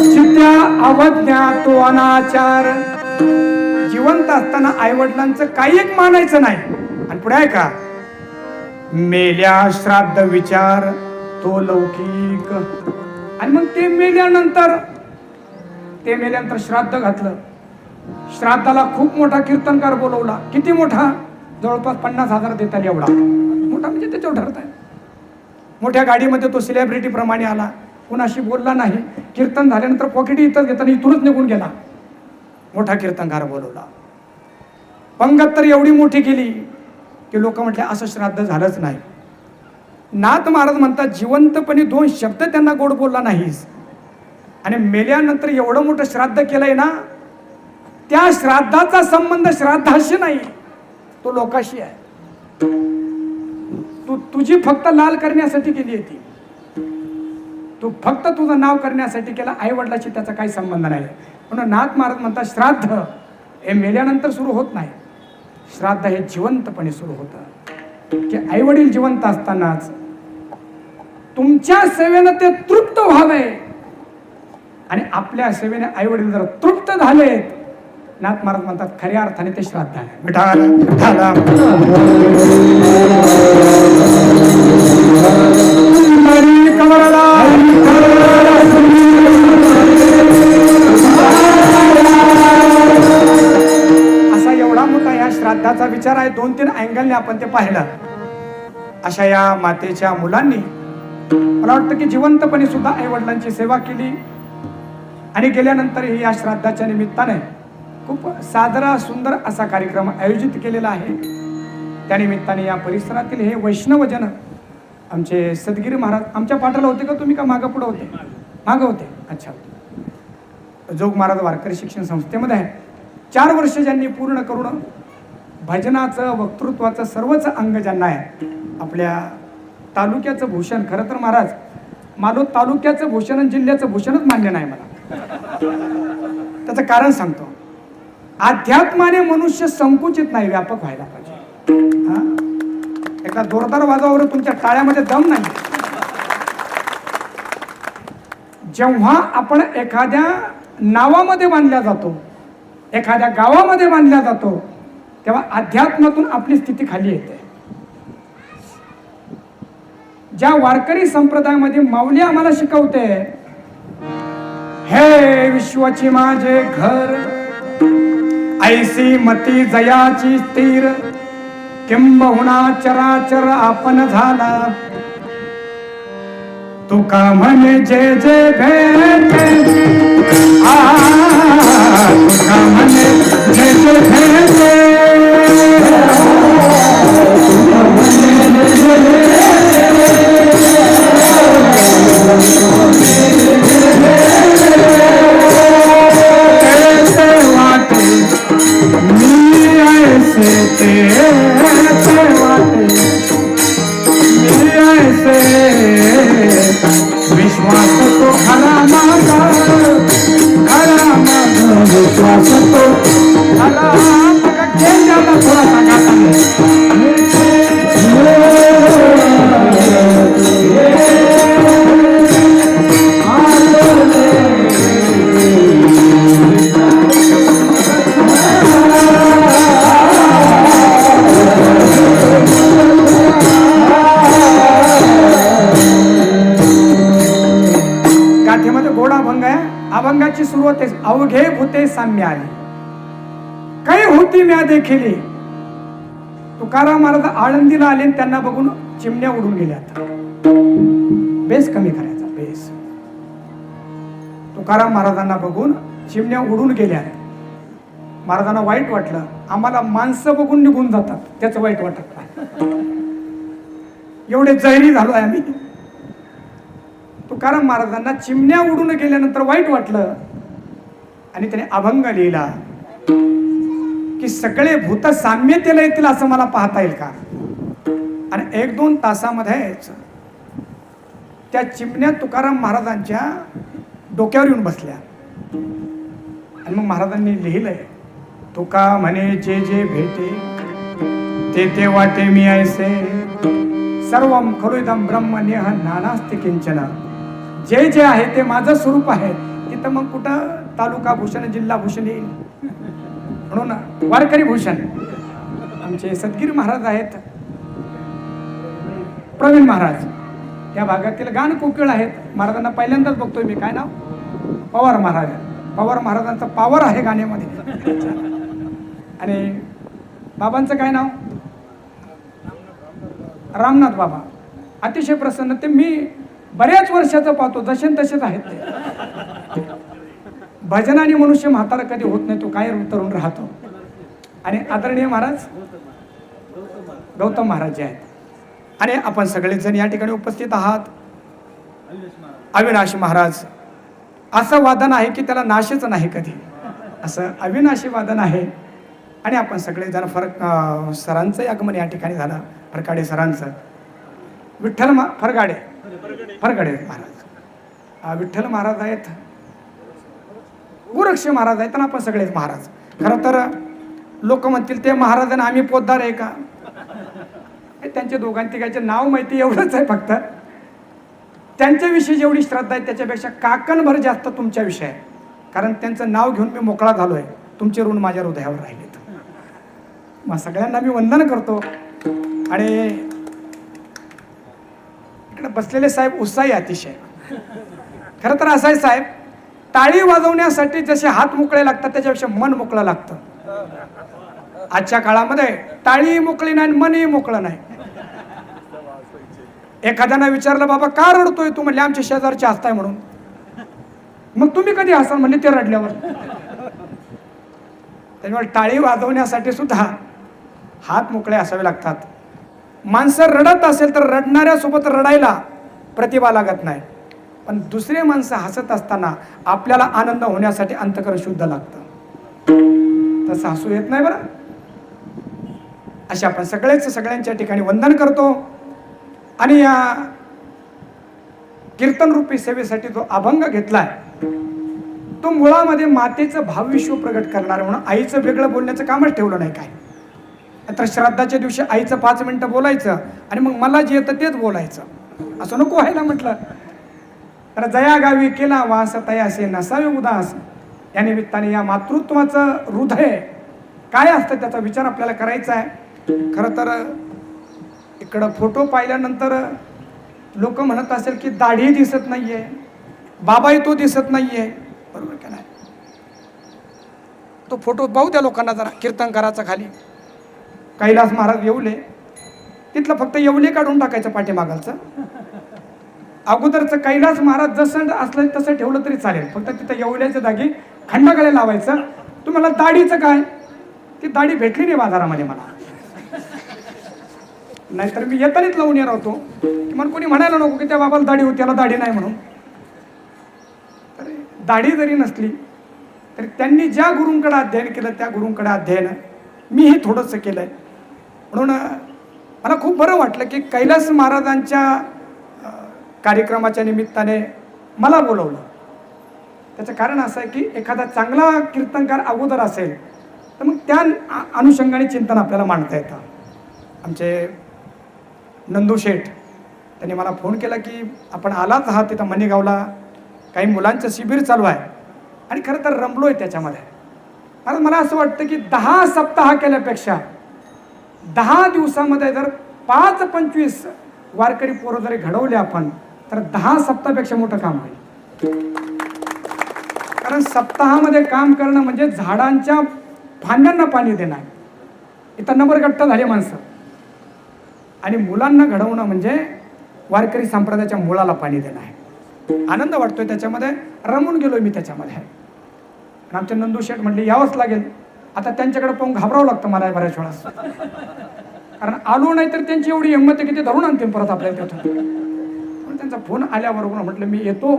जित्या अवज्ञा तो अनाचार. जिवंत असताना आई वडिलांचं काही एक मानायचं नाही. आणि पुढे आहे का, मेल्या श्राद्ध विचार तो लौकिक. आणि मग ते मेल्यानंतर श्राद्ध घातलं. श्राद्धाला खूप मोठा कीर्तनकार बोलवला. किती मोठा, जवळपास 50,000 देतात एवढा मोठा, म्हणजे त्याच्यावर ठरत आहे. मोठ्या गाडीमध्ये तो सेलिब्रिटी प्रमाणे आला, कोणाशी बोलला नाही. कीर्तन झाल्यानंतर पॉकेट इथंच घेताना इथूनच निघून गेला. मोठा कीर्तनकार बोलवला. पंगत तर एवढी मोठी केली की लोक म्हटले असं श्राद्ध झालंच नाही. नाथ महाराज म्हणतात, जिवंतपणे 2 शब्द त्यांना गोड बोलला नाहीस आणि मेल्यानंतर एवढं मोठं श्राद्ध केलंय ना, त्या श्राद्धाचा संबंध श्राद्धाशी नाही, तो लोकाशी आहे. तू तुझी फक्त लाल करण्यासाठी केली आहे ती, तू फक्त तुझं नाव करण्यासाठी केलं, आई वडिलाशी त्याचा काही संबंध नाही. म्हणून नाथ महाराज म्हणतात श्राद्ध हे मेल्यानंतर सुरू होत नाही, श्राद्ध हे जिवंतपणे सुरू होतं. की आई वडील जिवंत असतानाच तुमच्या सेवेनं ते तृप्त व्हावे, आणि आपल्या सेवेने आई वडील जर तृप्त झाले, नाथ महाराज म्हणतात खऱ्या अर्थाने ते श्राद्ध आहे. विठाल विठाला असा एवढा मोठा या श्राद्धाचा विचार आहे. 2-3 अँगलने आपण ते पाहिलं. अशा या मातेच्या मुलांनी मला वाटतं की जिवंतपणे सुद्धा आई वडिलांची सेवा केली, आणि गेल्यानंतरही या श्राद्धाच्या निमित्ताने खूप साजरा सुंदर असा कार्यक्रम आयोजित केलेला आहे. त्यानिमित्ताने या परिसरातील हे वैष्णवजन, आमचे सदगिरी महाराज आमच्या पाठाला होते का तुम्ही, का मागं पुढं होते? मागं होते. अच्छा. जोग महाराज वारकरी शिक्षण संस्थेमध्ये आहे. 4 वर्ष ज्यांनी पूर्ण करून भजनाचं वक्तृत्वाचं सर्वच अंग ज्यांना आहे, आपल्या तालुक्याचं भूषण. खरं तर महाराज मालो तालुक्याचं भूषण आणि जिल्ह्याचं भूषणच मान्य नाही मला. त्याचं कारण सांगतो. अध्यात्माने मनुष्य संकुचित नाही, व्यापक व्हायला पाहिजे. हा, एका जोरदार वाजावर तुमच्या टाळ्यामध्ये दम नाही. जेव्हा आपण एखाद्या नावामध्ये बांधल्या जातो, एखाद्या गावामध्ये बांधल्या जातो, तेव्हा अध्यात्मातून आपली स्थिती खाली येते. ज्या वारकरी संप्रदायामध्ये माऊली आम्हाला शिकवते, हे विश्वाची माझे घर, ऐसी मती जयाची स्थिर, किंबहुना चराचर आपण झाला, तुका म्हणे जे जे भेटे, तुका म्हणे जे जे भेटे, विश्वास तो खरा माझा, खरा माझा विश्वास तो खरा. थोडासा गाथेमध्ये गोड अभंग आहे. अभंगाची सुरुवात आहे, अवघे भूते साम्य आली, काही होती म्या देखिली. तुकाराम महाराज आळंदीला आले, त्यांना बघून चिमण्या उडून गेल्या. बेस कमी करायचा, बेस. तुकाराम महाराजांना बघून चिमण्या उडून गेल्या. महाराजांना वाईट वाटलं. आम्हाला माणसं बघून निघून जातात, त्याचं वाईट वाटत नाही. एवढे जैरी झालो आहे आम्ही. तुकाराम महाराजांना चिमण्या उडून गेल्यानंतर वाईट वाटलं, आणि त्याने अभंग लिहिला की सगळे भूत साम्यतेला येतील असं मला पाहता येईल का. आणि 1-2 तासामध्येच त्या चिमण्या तुकाराम महाराजांच्या डोक्यावर येऊन बसल्या. आणि मग महाराजांनी लिहिलंय, तुका म्हणे जे जे भेटे, ते ते वाटे मी ऐसे, सर्वम खलुइदं ब्रह्म नेह नानास्ति किंचन. जे जे आहे ते माझं स्वरूप आहे. तिथं मग कुठं तालुका भूषण, जिल्हा भूषण येईल. म्हणून वारकरी भूषण आमचे सदगिरी महाराज आहेत, प्रवीण महाराज या भागातील गान कोकिळ आहेत. महाराजांना पहिल्यांदाच बघतोय मी. काय नाव? पवार महाराज. पवार महाराजांचा पावर आहे गाण्यामध्ये. आणि बाबांचं काय नाव? रामनाथ बाबा. अतिशय प्रसन्न. ते मी बऱ्याच वर्षाचं पाहतो, जसे तसेच आहेत ते. भजनाने मनुष्य म्हातारा कधी होत नाही, तो काय तरुण राहतो. आणि आदरणीय महाराज गौतम महाराज जे आहेत, आणि आपण सगळेजण या ठिकाणी उपस्थित आहात. अविनाश महाराज, असं वादन आहे की त्याला नाशच नाही कधी. असं अविनाशी वादन आहे. आणि आपण सगळेजण सरांचंही आगमन या ठिकाणी झालं, फरकाडे सरांचं. फरगाडे महाराज, विठ्ठल महाराज आहेत, गोरक्ष महाराज आहेत, आणि आपण सगळेच महाराज. खरं तर लोक म्हणतील ते महाराज आणि आम्ही पोद्दार आहे का? त्यांचे दोघांतिकाचे नाव माहिती एवढंच आहे फक्त. त्यांच्याविषयी जेवढी श्रद्धा आहे त्याच्यापेक्षा काकणभर जास्त तुमच्याविषयी आहे. कारण त्यांचं नाव घेऊन मी मोकळा झालोय, तुमचे ऋण माझ्या हृदयावर राहिलेत. मग सगळ्यांना मी वंदन करतो. आणि इकडे बसलेले साहेब उत्साही अतिशय. खरं तर असं आहे साहेब, टाळी वाजवण्यासाठी जसे हात मोकळे लागतात त्याच्यापेक्षा मन मोकळं लागतं. आजच्या काळामध्ये टाळी मोकळी नाही, मनही मोकळं नाही. एखाद्यानं विचारलं, बाबा का रडतोय तू? म्हणले आमच्या शेजारचे हसताय म्हणून. मग तुम्ही कधी हसाल? म्हणले ते रडल्यावर. त्यामुळे टाळी वाजवण्यासाठी सुद्धा हात मोकळे असावे लागतात. माणसं रडत असेल तर रडणाऱ्यासोबत रडायला प्रतिभा लागत नाही, पण दुसरे माणसं हसत असताना आपल्याला आनंद होण्यासाठी अंतःकरण शुद्ध लागतं. तसं हसू येत नाही बरं. अशा आपण सगळ्यांच्या ठिकाणी वंदन करतो. आणि या कीर्तन रूपी सेवेसाठी जो अभंग घेतलाय तो मुळामध्ये मातेचं भावविश्व प्रगट करणार, म्हणून आईचं वेगळं बोलण्याचं कामच ठेवलं नाही. काय तर श्राद्धाच्या दिवशी आईचं 5 मिनिटं बोलायचं आणि मग मला जे येतं तेच बोलायचं, असं नको व्हायला म्हटलं. तर जया गावी केला वास तयासे नसावे उदास. या निमित्ताने या मातृत्वाचं हृदय काय असतं त्याचा विचार आपल्याला करायचा आहे. खरं तर इकडं फोटो पाहिल्यानंतर लोक म्हणत असेल की दाढी दिसत नाहीये, बाबाही तो दिसत नाहीये. बरोबर का नाही? तो फोटो पाहू त्या लोकांना जरा. कीर्तनकाराचा खाली कैलास महाराज येवले, तिथलं फक्त येवले काढून टाकायचं पाठीमागालचं. अगोदरचं कैलास महाराज जसं असलं तसं ठेवलं तरी चालेल, फक्त तिथं येवल्याच्या जागी खंडगळे लावायचं. तुम्हाला दाढीचं काय? ती दाढी भेटली नाही बाजारामध्ये मला, नाहीतर मी येतानीच लावून येणार होतो. मला कोणी म्हणायला नको की त्या बाबाला दाढी होती, त्याला दाढी नाही म्हणून. तर दाढी जरी नसली तरी त्यांनी ज्या गुरूंकडे अध्ययन केलं त्या गुरूंकडे अध्ययन मीही थोडंसं केलंय. म्हणून मला खूप बरं वाटलं की कैलास महाराजांच्या कार्यक्रमाच्या निमित्ताने मला बोलवलं. त्याचं कारण असं आहे की एखादा चांगला कीर्तनकार अगोदर असेल तर मग त्या अनुषंगाने चिंतन आपल्याला मांडता येतं. आमचे नंदू शेठ त्यांनी मला फोन केला की आपण आलाच आहात तिथं मणेगावला, काही मुलांचं शिबिर चालू आहे. आणि खरं तर रमलोय त्याच्यामध्ये. कारण मला असं वाटतं की 10 सप्ताह केल्यापेक्षा 10 दिवसामध्ये जर 5-25 वारकरी पोरं जरी घडवले आपण तर 10 सप्ताहापेक्षा मोठं काम होईल. कारण सप्ताहामध्ये काम करणं म्हणजे झाडांच्या फांद्यांना पाणी देणं. इथं नंबरगट्टा झाली माणसं. आणि मुलांना घडवणं म्हणजे वारकरी संप्रदायाच्या मुळाला पाणी देणं आहे. आनंद वाटतोय त्याच्यामध्ये, रमून गेलोय मी त्याच्यामध्ये. आणि आमचे नंदू शेठ म्हटले यावंच लागेल. आता त्यांच्याकडे पाहून घाबरावं लागतं मला बऱ्याच वेळा, कारण आलो नाही तर त्यांची एवढी हिंमत आहे की ते धरून आणतील परत आपल्याला तिथून. पण त्यांचा फोन आल्याबरोबर म्हटलं मी येतो.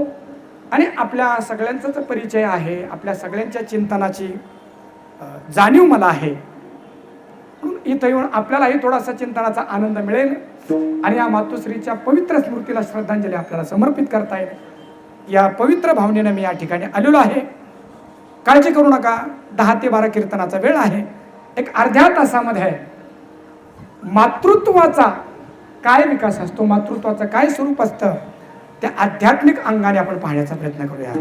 आणि आपल्या सगळ्यांचाच परिचय आहे, आपल्या सगळ्यांच्या चिंतनाची जाणीव मला आहे. इथं येऊन आपल्यालाही थोडासा चिंतनाचा आनंद मिळेल आणि या मातोश्रीच्या पवित्र स्मृतीला श्रद्धांजली आपल्याला समर्पित करता येईल. या पवित्र भावनेनं मी या ठिकाणी आलेलो आहे. काळजी करू नका, 10 ते 12 कीर्तनाचा वेळ आहे. एक अर्ध्या तासामध्ये मातृत्वाचा काय विकास असतो, मातृत्वाचं काय स्वरूप असतं, त्या आध्यात्मिक अंगाने आपण पाहण्याचा प्रयत्न करूया.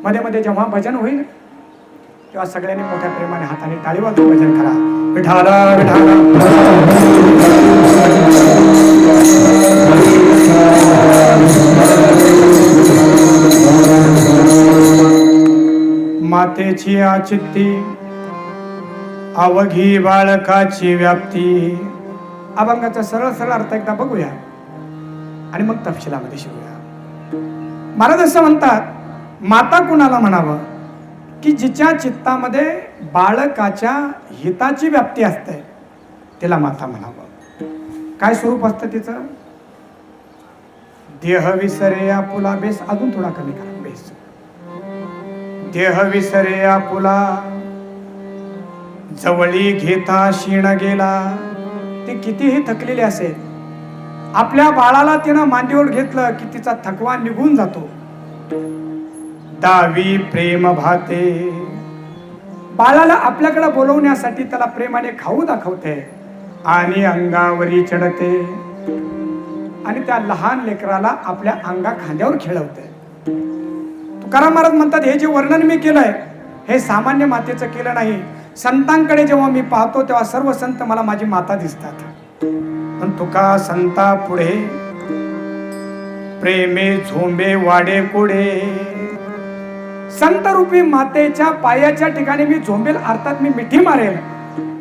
मध्ये मध्ये जेव्हा भजन होईल तेव्हा सगळ्यांनी मोठ्या प्रेमाने हाताने टाळी वाजवून भजन करा. विठाला विठाला मातेची आचित्ती अवघी बाळकाची व्याप्ती. अभंगाचा सरळ सरळ अर्थ एकदा बघूया आणि मग तपशिलामध्ये शिकूया. महाराज असं म्हणतात, माता कुणाला म्हणावं की जिच्या चित्तामध्ये बाळकाच्या हिताची व्याप्ती असते तिला माता म्हणावं. काय स्वरूप असतं तिचं? देह विसरे आपुला, बेस अजून थोडा कमी करा, बेस. देह विसरे आपुला जवळी घेता शिण गेला. ती कितीही थकलेली असेल, आपल्या बाळाला तिनं मांडीवर घेतलं की तिचा थकवा निघून जातो. दावी प्रेम भाते, बाळाला आपल्याकडे बोलवण्यासाठी त्याला प्रेमाने खाऊ दाखवते आणि अंगावरी चढते आणि त्या लहान लेकराला आपल्या अंगा खांद्यावर खेळवते. तुकाराम महाराज म्हणतात, हे जे वर्णन मी केलंय हे सामान्य मातेचं केलं नाही. संतांकडे जेव्हा मी पाहतो तेव्हा सर्व संत मला माझी माता दिसतात. पण तुका संता पुढे प्रेमे झोंबे वाडे कोडे. संत रूपी मातेच्या पायाच्या ठिकाणी मी झोंबेल, अर्थात मी मिठी मारेल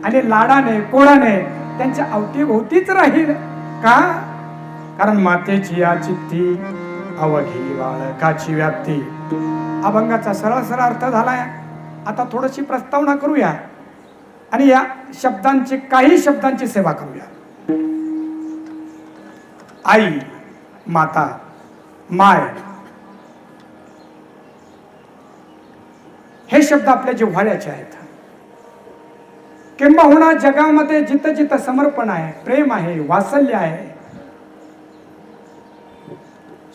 आणि लाडाने कोडाने त्यांच्या अवतीभोवतीच राहील. का? कारण मातेची या चित्ती अवघी बाळकाची व्याप्ती. अभंगाचा सरळ सरळ अर्थ झालाय. आता थोडीशी प्रस्तावना करूया आणि या शब्दांची, काही शब्दांची सेवा करूया. आई, माता, माय हे शब्द आपल्या जिव्हाळ्याचे आहेत. किंबहुना जगामध्ये जिथं जिथं समर्पण आहे, प्रेम आहे, वात्सल्य आहे,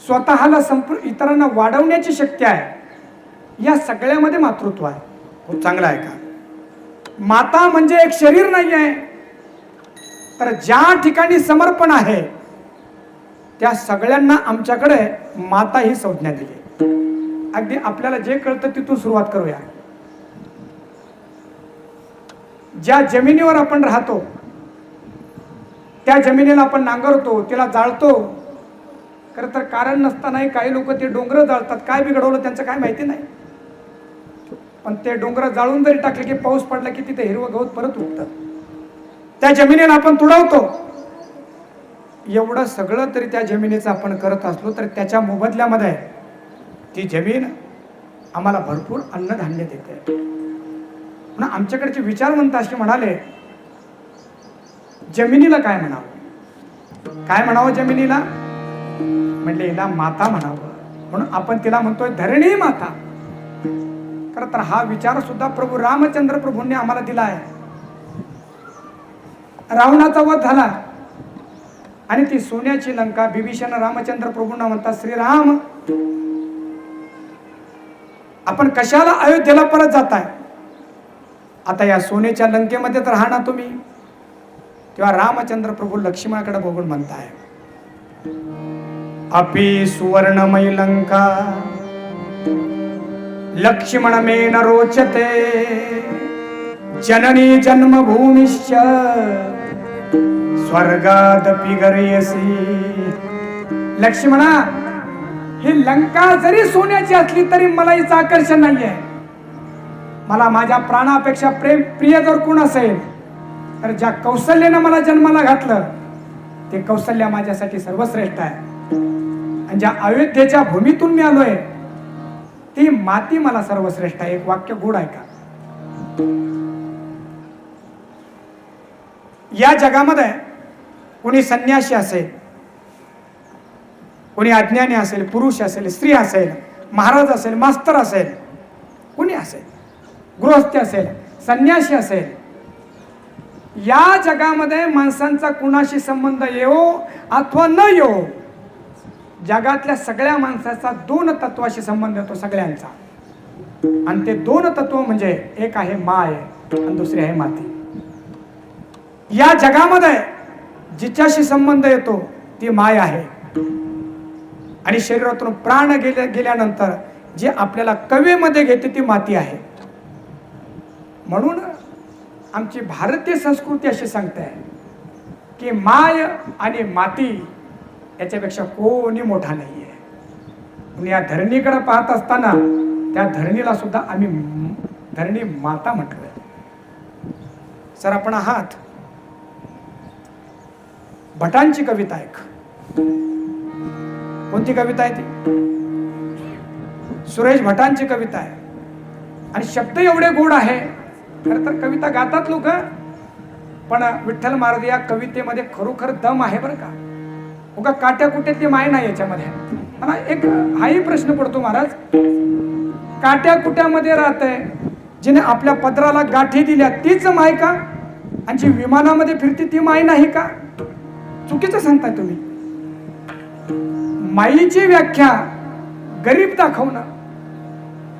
स्वतःला इतरांना वाढवण्याची शक्ती आहे, या सगळ्यामध्ये मातृत्व आहे. खूप चांगलं आहे का? माता म्हणजे एक शरीर नाही आहे, तर ज्या ठिकाणी समर्पण आहे त्या सगळ्यांना आमच्याकडे माता ही संज्ञा दिली. अगदी आपल्याला जे कळतं तिथून सुरुवात करूया. ज्या जमिनीवर आपण राहतो त्या जमिनीला आपण नांगरतो, तिला जाळतो. खरं तर कारण नसतानाही काही लोक ते डोंगर जाळतात. काय बिघडवलं त्यांचं काय माहिती नाही, पण ते डोंगर जाळून जरी टाकले की पाऊस पडला की तिथे हिरवं गवत परत उगतं. त्या जमिनीला आपण तुडवतो. एवढं सगळं तरी त्या जमिनीचं आपण करत असलो तर त्याच्या मोबदल्यामध्ये ती जमीन आम्हाला भरपूर अन्नधान्य देते. म्हणून आमच्याकडचे विचारवंत असे म्हणाले, जमिनीला काय म्हणावं? काय म्हणावं जमिनीला? म्हणले हिला माता म्हणावं. म्हणून आपण तिला म्हणतोय धरणी माता. खरं तर हा विचार सुद्धा प्रभू रामचंद्र प्रभूंनी आम्हाला दिला आहे. रावणाचा वध झाला आणि ती सोन्याची लंका बिभीषण रामचंद्र प्रभूंना म्हणतात, श्रीराम आपण कशाला अयोध्येला परत जाताय? आता या सोन्याच्या लंकेमध्ये तर राहा ना तुम्ही. तेव्हा रामचंद्र प्रभू लक्ष्मणाकडे बघून म्हणताय, अपि सुवर्णमयी लंका लक्ष्मण मे न रोचते जननी जन्मभूमिश्च स्वर्गादपि गरीयसी. लक्ष्मणा, ही लंका जरी सोन्याची असली तरी मला हिचं आकर्षण नाहीये. मला माझ्या प्राणापेक्षा प्रिय जर कोण असेल तर ज्या कौशल्यानं मला जन्माला घातलं ते कौशल्य माझ्यासाठी सर्वश्रेष्ठ आहे. आणि ज्या अयोध्येच्या भूमीतून मी आलोय ती माती मला सर्वश्रेष्ठ आहे. एक वाक्य गुढ आहे का? या जगामध्ये कोणी संन्यासी असेल, कोणी अज्ञानी असेल, पुरुष असेल, स्त्री असेल, महाराज असेल, मास्तर असेल, कोणी असेल, गृहस्थी असेल, संन्यासी असेल, या जगामध्ये माणसांचा कुणाशी संबंध येवो अथवा न येवो, जगातल्या सगळ्या माणसाचा दोन तत्वाशी संबंध येतो सगळ्यांचा. आणि ते दोन तत्व म्हणजे एक आहे माय आणि दुसरी आहे माती. या जगामध्ये जिच्याशी संबंध येतो ती माय आहे. आणि शरीरातून प्राण गेल्यानंतर जे आपल्याला कवेमध्ये घेते ती माती आहे. म्हणून आमची भारतीय संस्कृती अशी सांगते की माय आणि माती याच्यापेक्षा कोणी मोठा नाहीये. म्हणून या धरणीकडे पाहत असताना त्या धरणीला सुद्धा आम्ही धरणी माता म्हटलोय. सर आपण आहात भटांची कविता ऐक. कोणती कविता आहे ती? सुरेश भटांची कविता आहे. आणि शब्द एवढे गोड आहे. खरं तर कविता गातात लोक, पण विठ्ठल महाराज या कवितेमध्ये खरोखर दम आहे बरं का. उगा काट्या कुट्यातली माय नाही याच्यामध्ये. मला एक हाही प्रश्न पडतो महाराज, काट्या कुट्यामध्ये राहतंय जिने आपल्या पदराला गाठी दिल्या तीच माय का? आणि जी विमानामध्ये फिरते ती माय नाही का? चुकीचं सांगताय तुम्ही. माईची व्याख्या गरीब दाखवणं,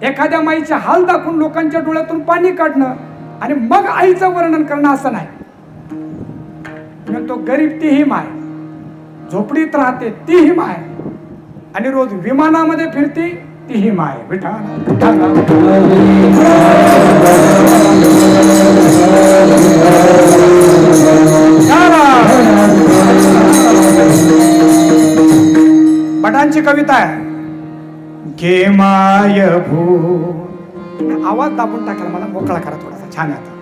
एखाद्या माईचे हाल दाखवून लोकांच्या डोळ्यातून पाणी काढणं आणि मग आईचं वर्णन करणं असं नाही. तो गरीब तीही माय, झोपडीत राहते तीही माय, आणि रोज विमानामध्ये फिरते तीही माय. भटांची कविता आहे. घे माय भू, आवाज दाबून टाकला, मला मोकळा करा थोडासा, छान आहे.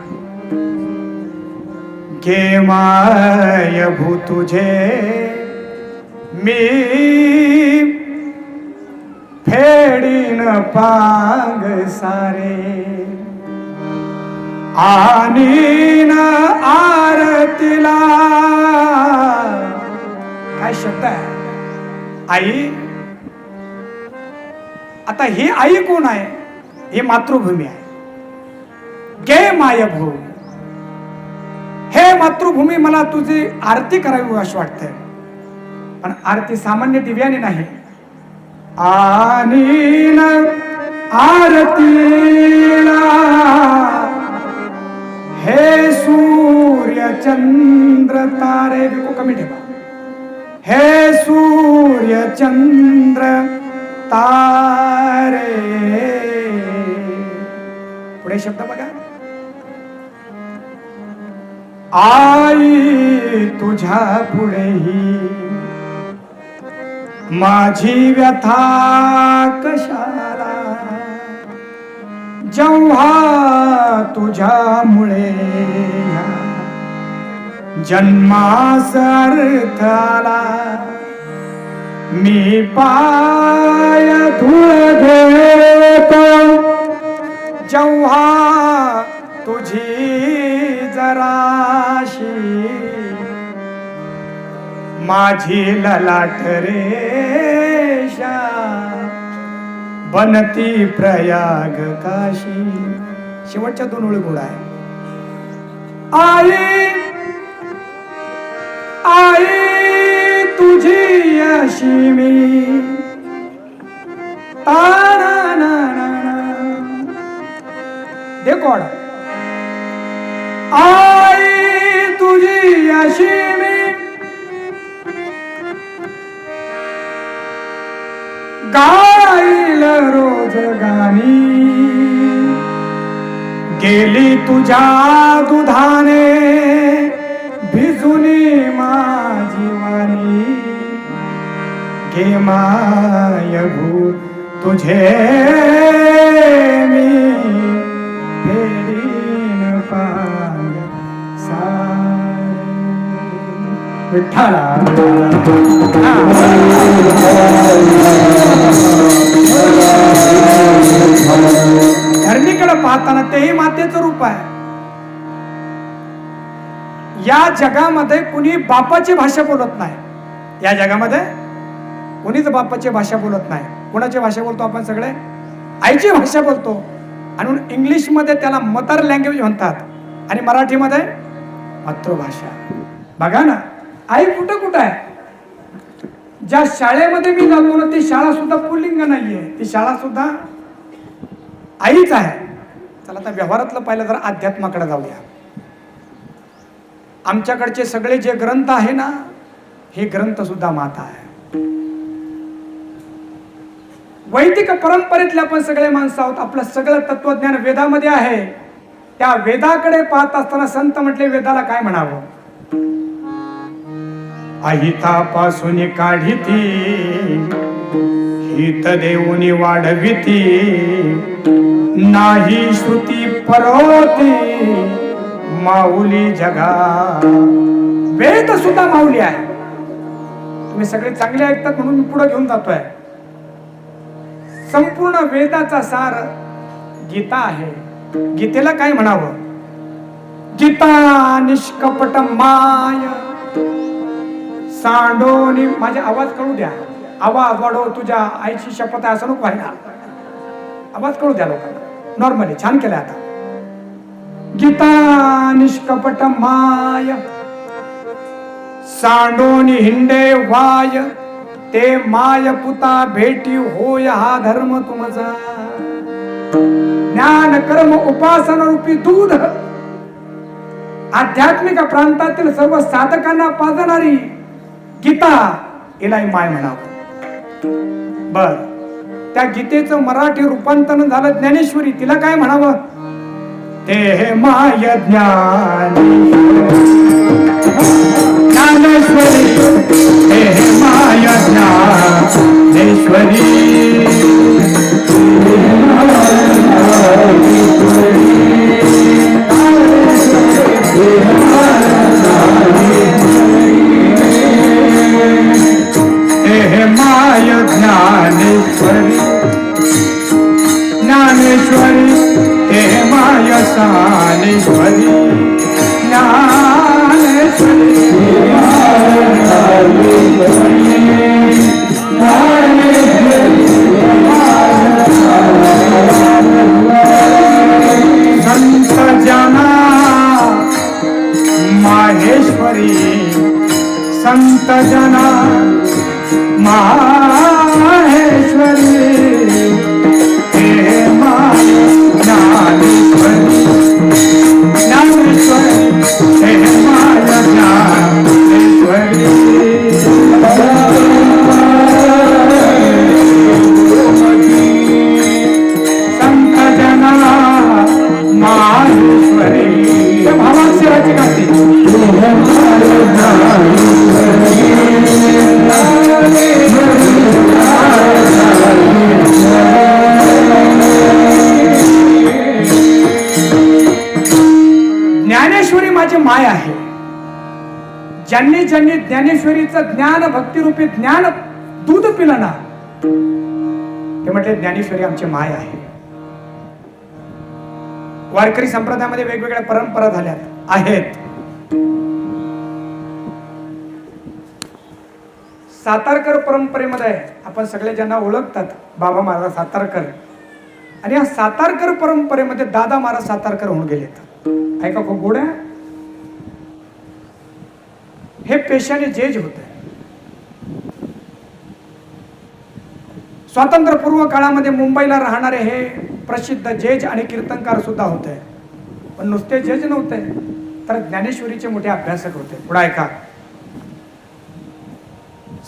घे माय भू तुझे मी फेडीन पांग सारे, आणीन आरतीला. काय शब्द आहे आई. आता ही आई कोण आहे? ही मातृभूमी आहे. गे मायभू, हे मातृभूमी, मला तुझी आरती करावी अशी वाटते. पण आरती सामान्य दिव्याने नाही. आणीन आरतीला हे सूर्य चंद्र तारे, बिको कमी ठेवा. हे सूर्य चंद्र तारे. पुढे शब्द बघा. आई तुझ्या पुढेही माझी व्यथा कशाला, जेव्हा तुझ्यामुळे जन्मास अर्थ आला. मी पाय धूळ घेतो जेव्हा तुझी जराशी, माझी ललाट रेषा बनती प्रयाग काशी. शेवटच्या दोन ओळी गोड आहे. आई आई तुझी अशी मी, तारा ना ना ना देखोड. आई तुझी अशी मी, गाईल रोज गाणी. गेली तुझ्या दुधाने भिजुनी माझी वाणी. घे मायभू तुझे मी फेडीन पांग सारे. विठ्ठला. धरणीकडे पाहताना तेही मातेचं रूप आहे. या जगामध्ये कुणी बापाची भाषा बोलत नाही. या जगामध्ये कुणीच बापाची भाषा बोलत नाही. कोणाची भाषा बोलतो आपण सगळे? आईची भाषा बोलतो. आणि इंग्लिश मध्ये त्याला मदर लँग्वेज म्हणतात, आणि मराठीमध्ये मातृभाषा. बघा ना, आई कुठं कुठं आहे. ज्या शाळेमध्ये मी जातो ना, ती शाळा सुद्धा पुल्लिंग नाहीये, ती शाळा सुद्धा आईच आहे. चला आता व्यवहारातलं पाहिलं तर अध्यात्माकडे जाऊया. आमच्याकडचे सगळे जे ग्रंथ आहे ना, हे ग्रंथ सुद्धा माता आहे. वैदिक परंपरेतले आपण सगळे माणसं आहोत. आपलं सगळं तत्वज्ञान वेदामध्ये आहे. त्या वेदाकडे पाहत असताना संत म्हटले, वेदाला काय म्हणावं? अहितापासून काढिती, हित देऊनी वाढविती, नाही श्रुती परोती, माऊली जगा. वेद सुद्धा माऊली आहे. तुम्ही सगळे चांगले ऐकतात म्हणून मी पुढे घेऊन जातोय. संपूर्ण वेदाचा सार गीता आहे. गीतेला काय म्हणावं? गीता निष्कपट माय सांडोनी. माझे आवाज कळू द्या. आवाज वाढव, तुझ्या आईची शपथ आहे असं नको व्हायला. आवाज कळू द्या लोकांना. नॉर्मली छान केलंय आता. गीता निष्कपट माय सांडोनी हिंडे वाय ते माय पुता भेटी होय हा धर्म तुमचा ज्ञान कर्म उपासना रूपी दूध आध्यात्मिक प्रांतातील सर्व साधकांना पाजणारी गीता हिलाही माय म्हणावं. बर, त्या गीतेचं मराठी रूपांतरण झालं ज्ञानेश्वरी. तिला काय म्हणावं? ते माय ज्ञानेश्वरी, ते माय Dnyaneshwari. Hey my Dnyaneshwari, Dnyaneshwari hey my सानेश्वरी, Dnyaneshwari संत जना माहेश्वरी, संत जना Maheshwari. Hey my Dnyaneshwari, Dnyaneshwari hey my Dnyaneshwari. संत जना माहेश्वरी. भावाक्षराची गाते. ज्ञानेश्वरी माझी माय आहे. ज्यांनी ज्यांनी ज्ञानेश्वरीचं ज्ञान भक्तिरूपी ज्ञान दूध पिलं ना, ते म्हटले ज्ञानेश्वरी आमची माय आहे. वारकरी संप्रदायामध्ये वेगवेगळ्या परंपरा झाल्यात आहेत. सातारकर परंपरेमध्ये आपण सगळे ज्यांना ओळखतात, बाबा महाराज सातारकर, आणि या सातारकर परंपरेमध्ये दादा महाराज सातारकर होऊन गेलेत. ऐका खूप गोड आहे. हे पेशाने जेज होते. स्वातंत्र्यपूर्व काळामध्ये मुंबईला राहणारे हे प्रसिद्ध जेज आणि कीर्तनकार सुद्धा होते. पण नुसते जेज नव्हते, तर ज्ञानेश्वरीचे मोठे अभ्यासक होते. पुढे ऐका.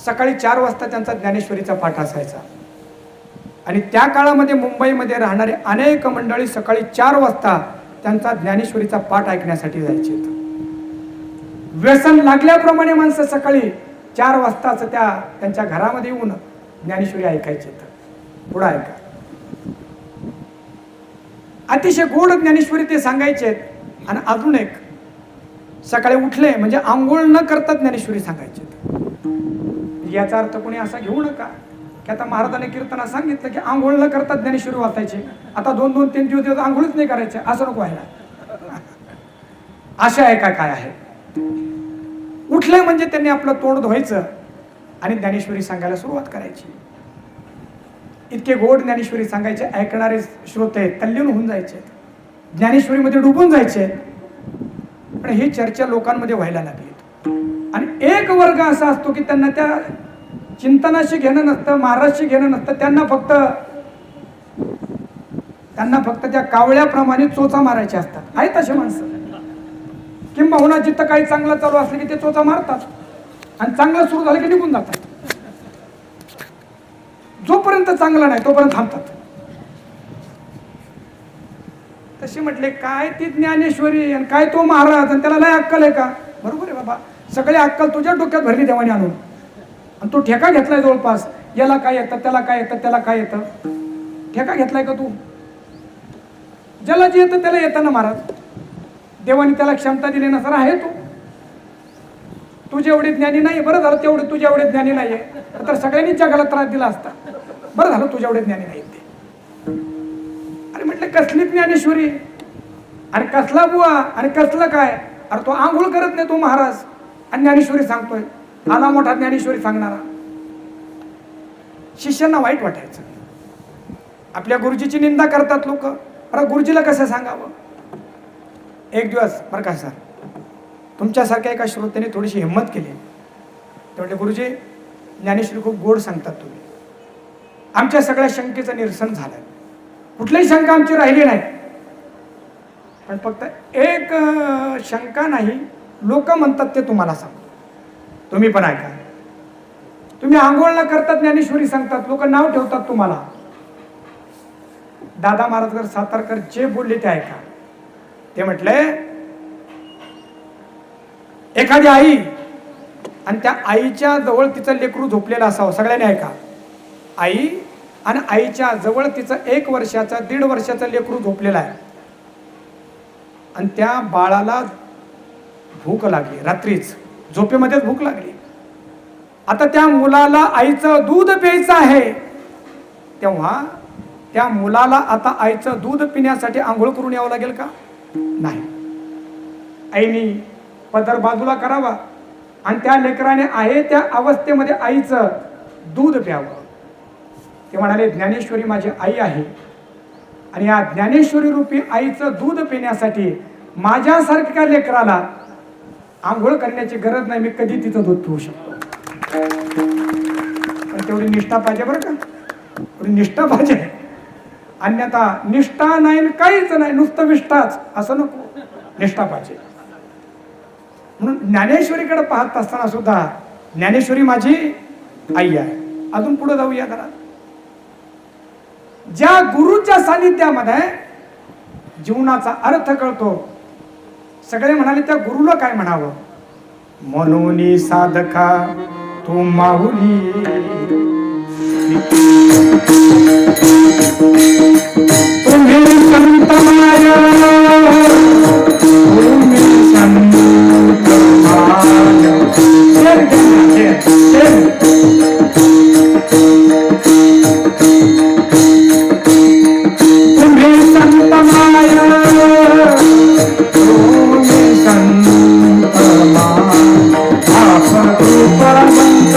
सकाळी 4 वाजता त्यांचा ज्ञानेश्वरीचा पाठ असायचा. आणि त्या काळामध्ये मुंबईमध्ये राहणारे अनेक मंडळी सकाळी 4 वाजता त्यांचा ज्ञानेश्वरीचा पाठ ऐकण्यासाठी जायचे. व्यसन लागल्याप्रमाणे माणसं सकाळी 4 वाजताच त्यांच्या घरामध्ये येऊन ज्ञानेश्वरी ऐकायचे. पुढे ऐका. अतिशय गोड ज्ञानेश्वरी ते सांगायचे. आणि अजून एक, सकाळी उठले म्हणजे आंघोळ न करता ज्ञानेश्वरी सांगायचे. याचा अर्थ कोणी असा घेऊ नका की आता महाराजांनी कीर्तनात सांगितलं की आंघोळ न करता ज्ञानेश्वरी वाचायची, आता 2-2-3 दिवस आंघोळच नाही करायचे, असं नको व्हायला. अशा आहे का काय आहे? उठले म्हणजे त्यांनी आपलं तोंड धुवायचं आणि ज्ञानेश्वरी सांगायला सुरुवात करायची. इतके गोड ज्ञानेश्वरी सांगायचे. ऐकणारे श्रोते तल्लीन होऊन जायचे, ज्ञानेश्वरीमध्ये डुबून जायचे. पण ही चर्चा लोकांमध्ये व्हायला लागली. आणि एक वर्ग असा असतो की त्यांना त्या चिंतनाशी घेणं नसतं, महाराजशी घेणं नसतं. त्यांना फक्त त्या कावळ्याप्रमाणे चोचा मारायचे असतात. आहेत असे माणसं. किंबहुना जिथं काही चांगलं चालू असलं की ते चोचा मारतात आणि चांगलं सुरू झालं की निघून जातात. जोपर्यंत चांगला नाही तोपर्यंत थांबतात. तशी म्हटले काय ती ज्ञानेश्वरी आणि काय तो महाराज आणि त्याला लय अक्कल आहे का? बरोबर आहे बाबा, सगळी अक्कल तुझ्या डोक्यात भरली देवाने आणून. आणि तू ठेका घेतलाय जवळपास. याला काय येतं, त्याला काय येतं, त्याला काय येतं. ठेका घेतलाय का तू? ज्याला जे येतं त्याला येतं ना महाराज. देवाने त्याला क्षमता दिली नसर आहे. तू जेवढी ज्ञानी नाही, बरं झालं तेवढे तुझ्या एवढे ज्ञानी नाहीये, तर सगळ्यांनी जगाला त्रास दिला असता. बरं झालं तुझ्या एवढे ज्ञानी नाही ते. अरे म्हटलं कसली ज्ञानेश्वरी आणि कसला बुवा आणि कसलं काय? अरे तो आंघोळ करत नाही तो महाराज आणि ज्ञानेश्वरी सांगतोय. आला मोठा ज्ञानेश्वरी सांगणारा. शिष्यांना वाईट वाटायचं. आपल्या गुरुजीची निंदा करतात लोक. अरे गुरुजीला कसं सांगावं? एक दिवस बरं का सर, तुमच्यासारख्या एका श्रोत्याने थोडीशी हिंमत केली. ते म्हटले गुरुजी ज्ञानेश्वरी खूप गोड सांगतात तुम्ही, आमच्या सगळ्या शंकेचं निरसन झालं, कुठलीही शंका आमची राहिली नाही. पण फक्त एक शंका नाही, लोक म्हणतात ते तुम्हाला सांगतो, तुम्ही पण ऐका. तुम्ही आंघोळ न करतात ज्ञानेश्वरी सांगतात, लोक नाव ठेवतात तुम्हाला. दादा महाराजकर सातारकर जे बोलले ते ऐका. ते म्हटले एखादी आई आणि त्या आईच्या जवळ तिचं लेकरू झोपलेलं असावं. सगळ्यांनी ऐका. आई आणि आईच्या जवळ तिचं 1 वर्षाचा 1.5 वर्षाचा लेकरू झोपलेला आहे आणि त्या बाळाला भूक लागली, रात्रीच झोपेमध्येच भूक लागली. आता त्या मुलाला आईचं दूध प्यायचं आहे, तेव्हा त्या मुलाला आता आईचं दूध पिण्यासाठी आंघोळ करून यावं लागेल का? नाही. आईनी पदर बाजूला करावा आणि त्या लेकराने आहे त्या अवस्थेमध्ये आईचं दूध प्यावं. ते म्हणाले ज्ञानेश्वरी माझी आई आहे आणि या ज्ञानेश्वरी रूपी आईचं दूध पिण्यासाठी माझ्यासारख्या लेकराला आंघोळ करण्याची गरज नाही, मी कधी तिचं दूध पिऊ शकतो. पण तेवढी निष्ठा पाहिजे बरं का, तेवढी निष्ठा पाहिजे. अन्यथा निष्ठा नाही, काहीच नाही, नुसतं विष्ठाच असं नको, निष्ठा पाहिजे. म्हणून ज्ञानेश्वरीकडे पाहत असताना सुद्धा ज्ञानेश्वरी माझी आई आहे. अजून पुढे जाऊया जरा. ज्या गुरुच्या सानिध्यामध्ये जीवनाचा अर्थ कळतो, सगळे म्हणाले त्या गुरुला काय म्हणावं? म्हणून साधका तू माहुली, तुम्ही संत माया, तुम्ही संत माया. तुम्ही संत माया, तुम्ही संत माया, आपण कृपावंत.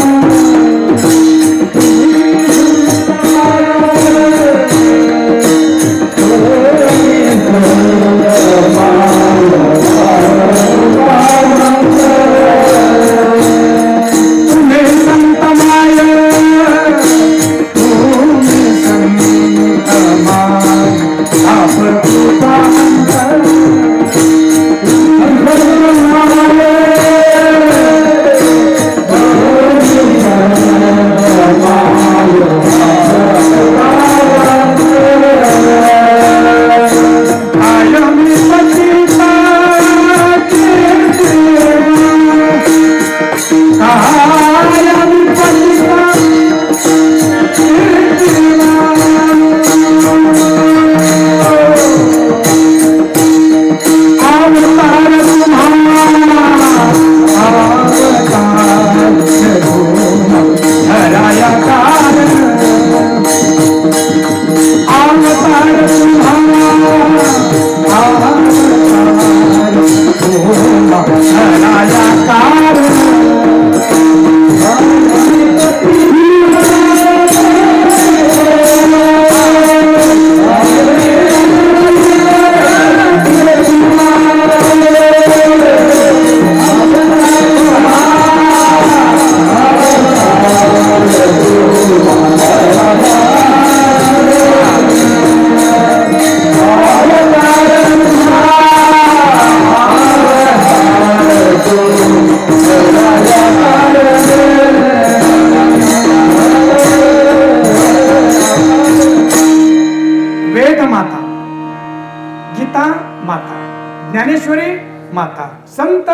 ज्ञानेश्वरी माता, संत.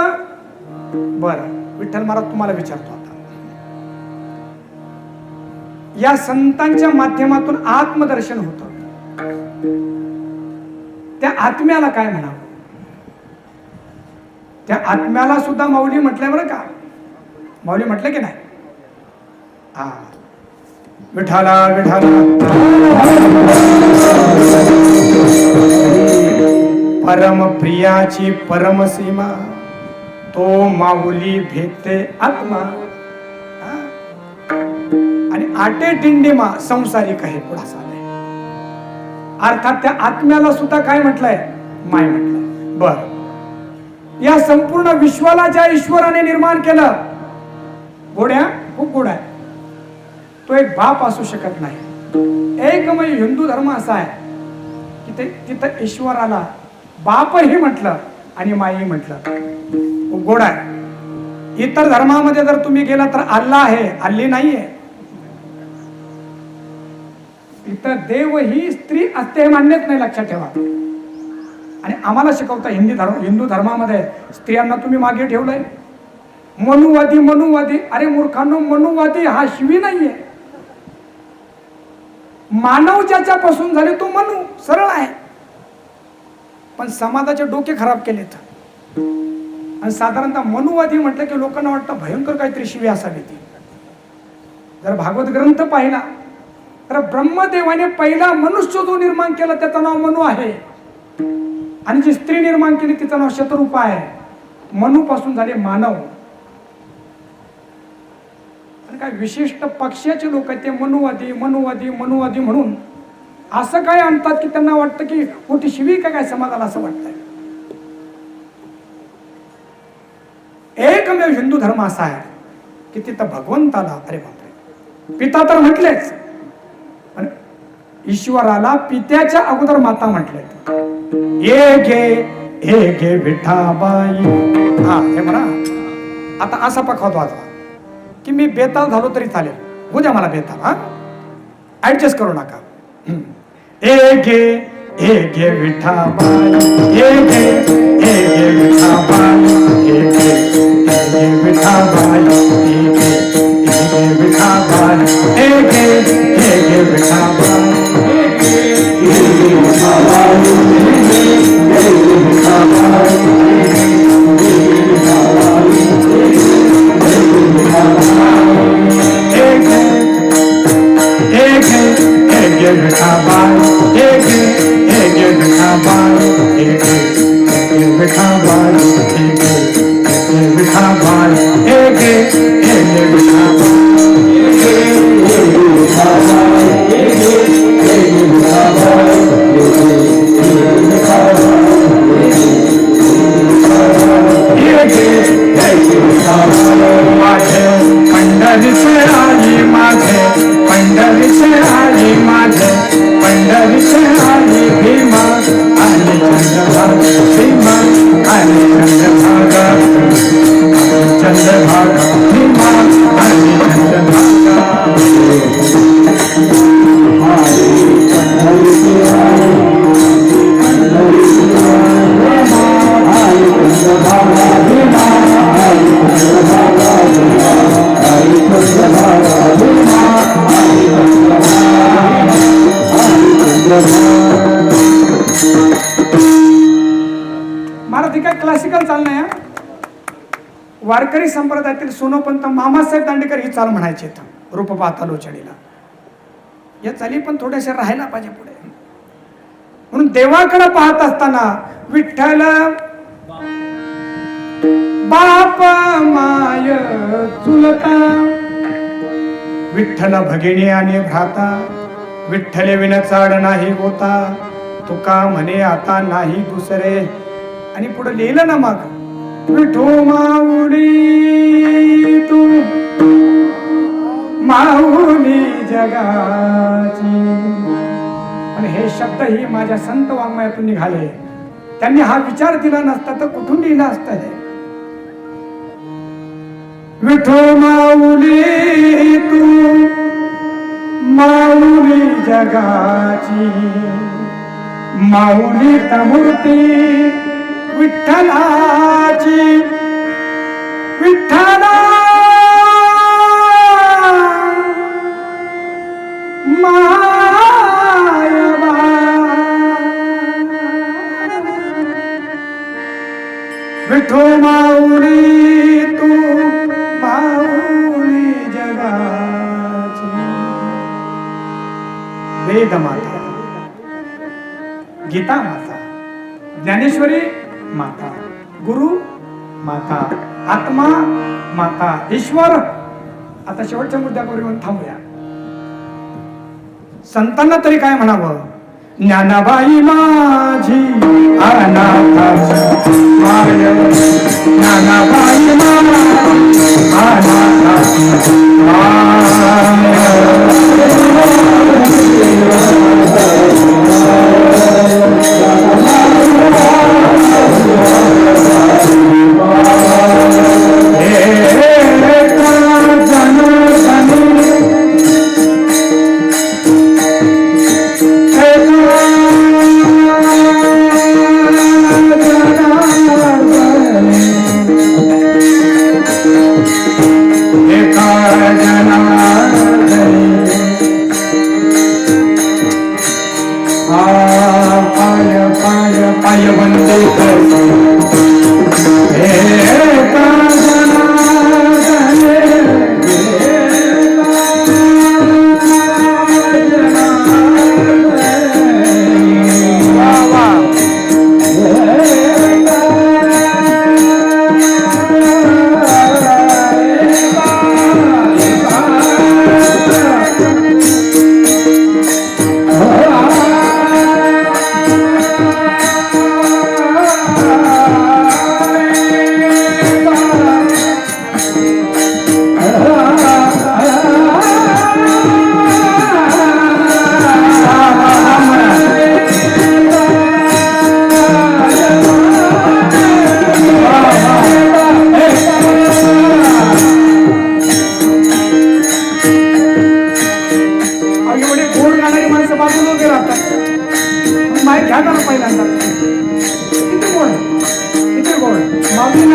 बर विठ्ठल महाराज तुम्हाला विचारतो आता, या संतांच्या माध्यमातून आत्मदर्शन होतं, त्या आत्म्याला काय म्हणावं? त्या आत्म्याला सुद्धा माऊली म्हटलंय बरं का, माऊली म्हटलं की नाही? हा, विठाला विठाला परम प्रियाची परम सीमा, तो माऊली भेटते आत्मा. आणि आटे टिंडीमा संसारिक आहे पुढासा नाही. अर्थात त्या आत्म्याला सुद्धा काय म्हटलंय? माय म्हटलंय. बर या संपूर्ण विश्वाला ज्या ईश्वराने निर्माण केलं, गोड्या खूप गोड आहे, तो एक बाप असू शकत नाही. एकमेव हिंदू धर्म असा आहे की तिथं ईश्वराला बापही म्हटलं आणि माई म्हटलं, खूप गोड आहे. इतर धर्मामध्ये जर तुम्ही गेला तर अल्ला आहे, अल्ली नाहीये. इथं देव ही स्त्री असते हे मान्यच नाही, लक्षात ठेवा. आणि आम्हाला शिकवता हिंदू धर्मामध्ये स्त्रियांना तुम्ही मागे ठेवलंय. मनुवादी मनुवादी, अरे मूर्खांनो, मनुवादी हा शिवी नाहीये. मानव ज्याच्यापासून झाले तो मनु, सरळ आहे. पण समाजाचे डोके खराब केलेत. आणि साधारणतः मनुवादी म्हटलं की लोकांना वाटतं भयंकर काहीतरी शिवी असावी ती. जर भागवत ग्रंथ पाहिला तर ब्रह्मदेवाने पहिला मनुष्य जो निर्माण केला त्याचं नाव मनु आहे, आणि जी स्त्री निर्माण केली तिचं नाव शतरूपा आहे. मनु पासून झाले मानव. आणि काय विशिष्ट पक्षाचे लोक आहेत ते मनुवादी मनुवादी मनुवादी म्हणून असं काय आणतात की त्यांना वाटतं की मोठी शिवी काय समाजाला, असं वाटतंय. एकमेव हिंदू धर्म असा आहे की तिथं भगवंताला, अरे बापरे, पिता तर म्हटलेच, पण ईश्वराला पित्याच्या अगोदर माता म्हटले. हे गे विठाबाई. हा हे म्हणा. आता असा पखवाद वाजवा की मी बेताल झालो तरी चालेल, उद्या मला बेताल, हा ऍडजस्ट करू नका. ए गे विठाबाई, ए गे विठाबाई, ए गे विठाबाई, ए गे विठाबाई, ए गे विठाबाई, महाराज काय क्लासिकल चालणं आहे. वारकरी संप्रदायातील सोनोपंत मामासाहेब दांडेकर ही चाल म्हणायचे रूप पाहता लोचणीला. या चाली पण थोड्याशा राहायला पाहिजे पुढे. म्हणून देवाकडे पाहत असताना विठ्ठल बाप माय चुलता, विठ्ठल भगिनी आणि भ्राता, विठ्ठले विन चाड नाही होता, तुका म्हणे आता नाही दुसरे. आणि पुढे लिहिलं ना मग, विठो माऊली तू माऊली जगाची. आणि हे शब्द ही माझ्या संत वाङ्मयातून निघाले. त्यांनी हा विचार दिला नसता तर कुठून लिहिलं असतं हे. विठो माऊली तू माऊली जगाची, माऊली मूर्ती विठ्ठलाची. विठ्ठला मायबा, विठो माऊली तू माऊली जगाची. वेद माता, गीता माता, ज्ञानेश्वरी माता, गुरु माता, आत्मा माता, ईश्वर. आता शेवटच्या मुद्द्यावर येऊन थांबूया. संतांना तरी काय म्हणावं. ज्ञानाबाई माझी अनाथाची माय, ज्ञानाबाई माझी अनाथाची माय.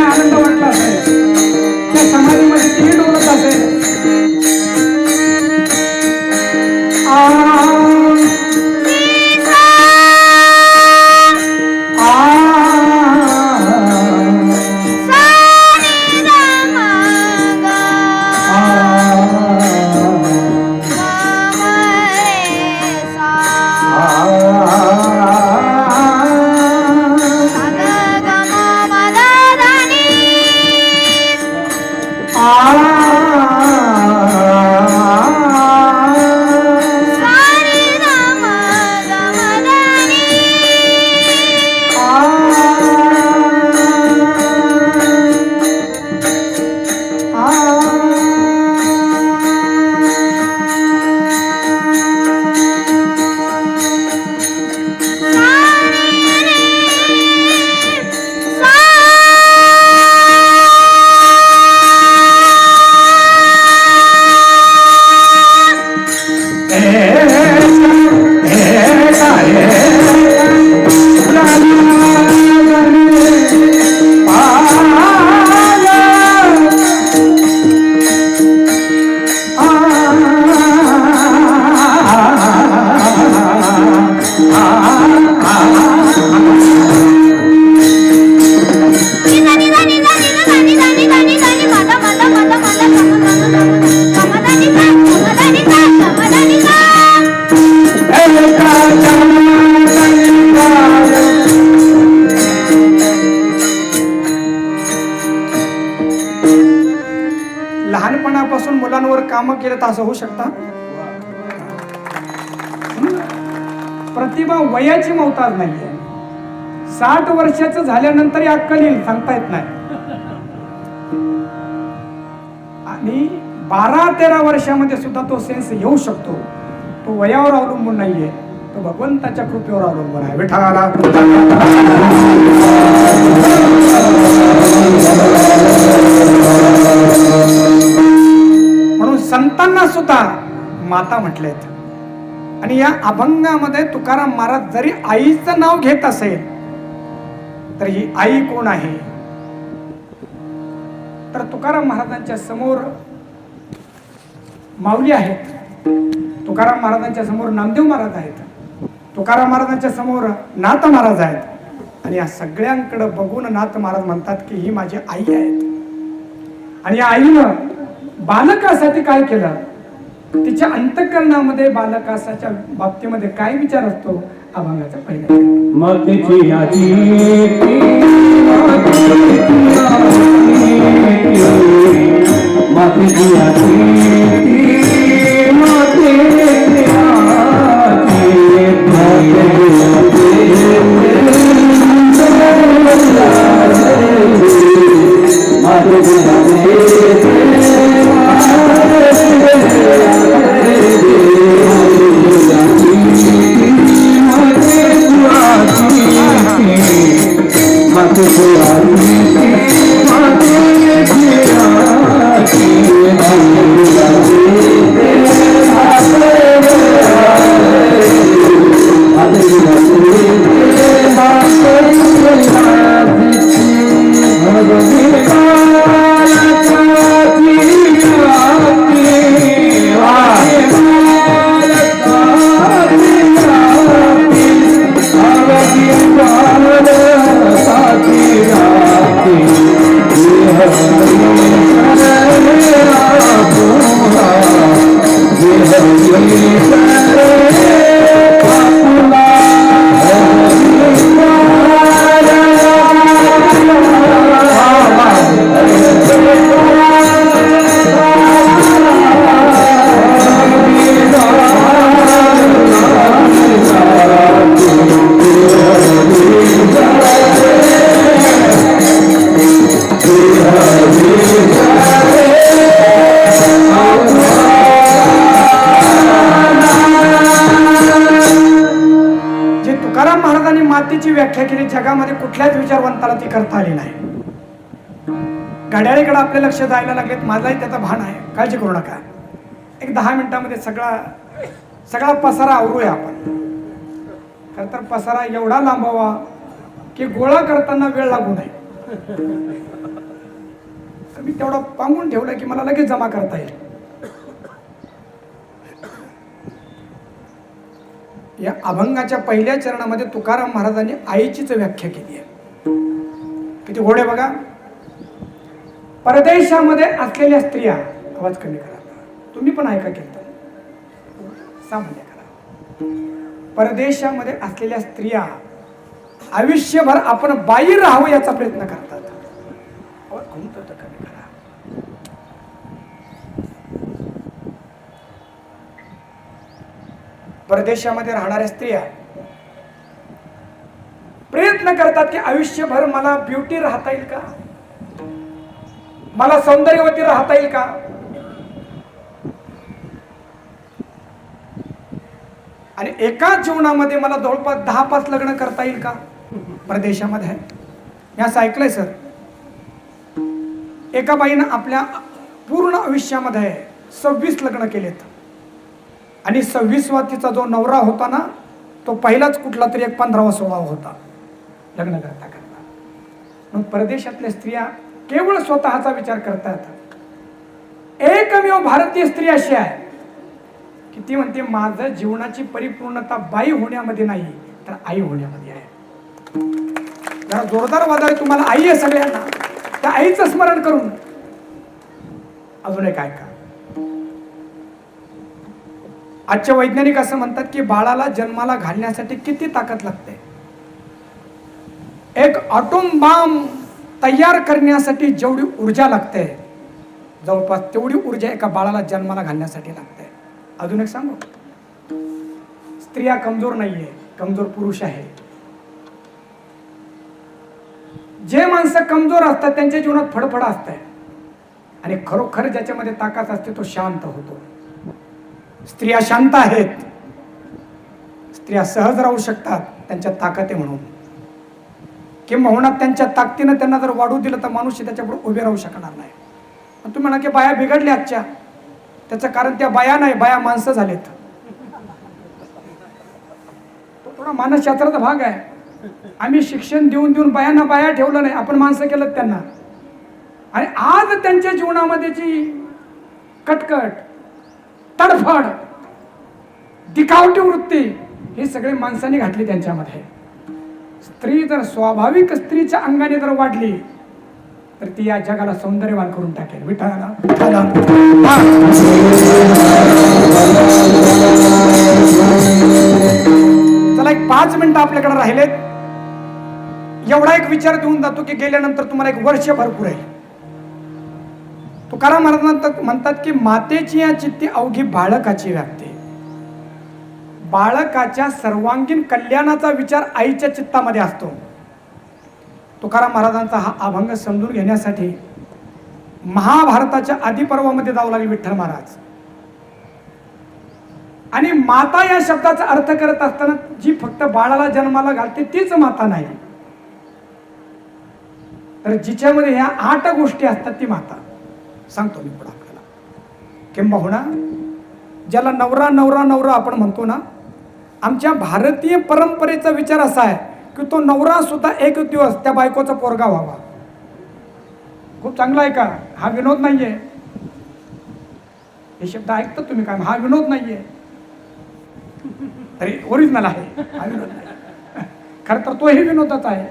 आनंद वाटला असेल, त्या समाधीमध्ये ती डोलत असेल. लहानपणापासून मुलांवर काम केलं तर असं होऊ शकतं. प्रतिभा वयाची मौताज नाहीये. 60 वर्षाचं झाल्यानंतर अक्कल येईल, सांगता येत नाही. आणि 12-13 वर्षामध्ये सुद्धा तो सेन्स येऊ शकतो. तो वयावर अवलंबून नाहीये, तो भगवंताच्या कृपेवर अवलंबून आहे. विठ्ठलाला म्हणून संतांना सुद्धा माता म्हटलेत. आणि या अभंगामध्ये तुकाराम महाराज जरी आईचं नाव घेत असेल तर ही आई कोण आहे, तर तुकाराम महाराजांच्या समोर माऊली आहेत, तुकाराम महाराजांच्या समोर नामदेव महाराज आहेत, तुकाराम महाराजांच्या समोर नाथ महाराज आहेत. आणि या सगळ्यांकडे बघून नाथ महाराज म्हणतात की ही माझी आई आहे. आणि या आईनं बालकासाठी काय केलं, तिच्या अंतःकरणामध्ये बालकासाच्या बाबतीमध्ये काय विचार असतो, अभंगाचा पहिला. मातेची आजी मातेची आजी जे तुकाराम महाराजांनी मातीची व्याख्या केली जगामध्ये कुठल्याच विचारवंताला ती करता आली नाही. घड्याळीकडे आपले लक्ष जायला लागलेत, माझाही त्याचा भान आहे, काळजी करू नका. एक 10 मिनिटांमध्ये सगळा पसारा आवरूया आपण. खर तर पसारा एवढा लांबावा की गोळा करताना वेळ लागू नये. मी तेवढा पांगून ठेवला की मला लगेच जमा करता येईल. या अभंगाच्या पहिल्या चरणामध्ये तुकाराम महाराजांनी आईचीच व्याख्या केली आहे. किती घोडे बघा. परदेशामध्ये असलेल्या स्त्रिया, आवाज कमी करा, तुम्ही पण ऐका कीर्तन सामान्य करा. परदेशामध्ये असलेल्या स्त्रिया आयुष्यभर आपण बाई राहावं याचा प्रयत्न करतात. आवाज घुमतो कमी करा. परदेशामध्ये राहणाऱ्या स्त्रिया प्रयत्न करतात की आयुष्यभर मला ब्युटी राहता येईल का, मला सौंदर्यवती राहता येईल का. आणि एका जीवनामध्ये मला जवळपास 10-5 लग्न करता येईल का. परदेशामध्ये आहे, मी असं ऐकलंय सर. एका बाईनं आपल्या पूर्ण आयुष्यामध्ये 26 लग्न केलेत आणि 26वा तिचा जो नवरा होता ना, तो पहिलाच कुठला तरी एक 15वा-16वा होता लग्न करता करता. मग परदेशातल्या स्त्रिया केवळ स्वतःचा विचार करतात. एकमेव भारतीय स्त्री अशी आहे की ती म्हणते माझं जीवनाची परिपूर्णता बाई होण्यामध्ये नाही तर आई होण्यामध्ये आहे. जरा जोरदार वाजवाय तुम्हाला. आई आहे सगळ्यांना, त्या आईचं स्मरण करून अजून एक ऐका. आजचे वैज्ञानिक असं म्हणतात की बाळाला जन्माला घालण्यासाठी किती ताकद लागते. एक ॲटॉम बॉम्ब तयार करण्यासाठी जेवढी ऊर्जा लागते जवळपास तेवढी ऊर्जा एका बाळाला जन्माला घालण्यासाठी लागते. अजून एक सांगू, स्त्रिया कमजोर नाहीये, कमजोर पुरुष आहे. जे माणसं कमजोर असतात त्यांच्या जीवनात फडफड असते आणि खरोखर ज्याच्यामध्ये ताकद असते तो शांत होतो. स्त्रिया शांत आहेत, स्त्रिया सहज राहू शकतात त्यांच्या ताकद आहे म्हणून. किंबहुना त्यांच्या ताकदीनं त्यांना जर वाढू दिलं तर मनुष्य त्याच्यापुढे उभे राहू शकणार नाही. तुम्ही म्हणा की बाया बिघडल्या आजच्या, त्याचं कारण त्या बाया नाही, बाया माणसं झालेत. तो थोडा मानसशास्त्राचा भाग आहे. आम्ही शिक्षण देऊन देऊन बायांना बाया ठेवलं नाही, आपण माणसं केलं त्यांना. आणि आज त्यांच्या जीवनामध्ये जी कटकट, तडफड, दिखावटी वृत्ती हे सगळे माणसाने घातली त्यांच्यामध्ये. स्त्री जर स्वाभाविक स्त्रीच्या अंगाने जर वाढली तर ती या जगाला सौंदर्यवान करून टाकेल. विठ्ठलाला चला, एक 5 मिनिटं आपल्याकडे राहिलेत. एवढा एक विचार देऊन जातो की गेल्यानंतर तुम्हाला एक वर्ष भरपूर आहे. तुकाराम महाराज म्हणतात की मातेची या चित्ती अवघी बाळकाची व्याप्ती. बाळकाच्या सर्वांगीण कल्याणाचा विचार आईच्या चित्तामध्ये असतो. तुकाराम महाराजांचा हा अभंग समजून घेण्यासाठी महाभारताच्या आदिपर्वामध्ये जावं लागले विठ्ठल महाराज. आणि माता या शब्दाचा अर्थ करत असताना जी फक्त बाळाला जन्माला घालते तीच माता नाही, तर जिच्यामध्ये ह्या 8 गोष्टी असतात ती माता. सांगतो मी पुढे आपल्याला. किंबहुना ज्याला नवरा नवरा नवरा आपण म्हणतो ना, आमच्या भारतीय परंपरेचा विचार असा आहे की तो नवरा सुद्धा एक दिवस त्या बायकोचा पोरगा व्हावा. खूप चांगला आहे का? हा विनोद नाहीये. हे शब्द ऐकतात तुम्ही काय? हा विनोद नाहीये, अरे ओरिजिनल आहे. हा विनोद नाही, खरं तर तोही विनोदच आहे,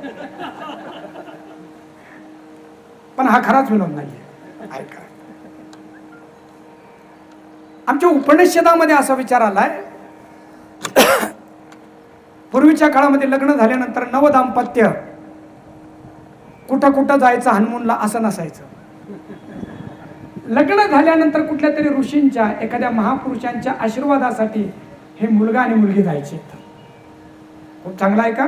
पण हा खराच विनोद नाहीये. ऐका, आमच्या उपनिषदामध्ये असा विचार आलाय, पूर्वीच्या काळामध्ये लग्न झाल्यानंतर नवदाम्पत्य कुठं कुठं जायचं हनुमूनला असं नसायचं. लग्न झाल्यानंतर कुठल्या तरी ऋषींच्या, एखाद्या महापुरुषांच्या आशीर्वादासाठी हे मुलगा आणि मुलगी जायचे. खूप चांगला आहे का?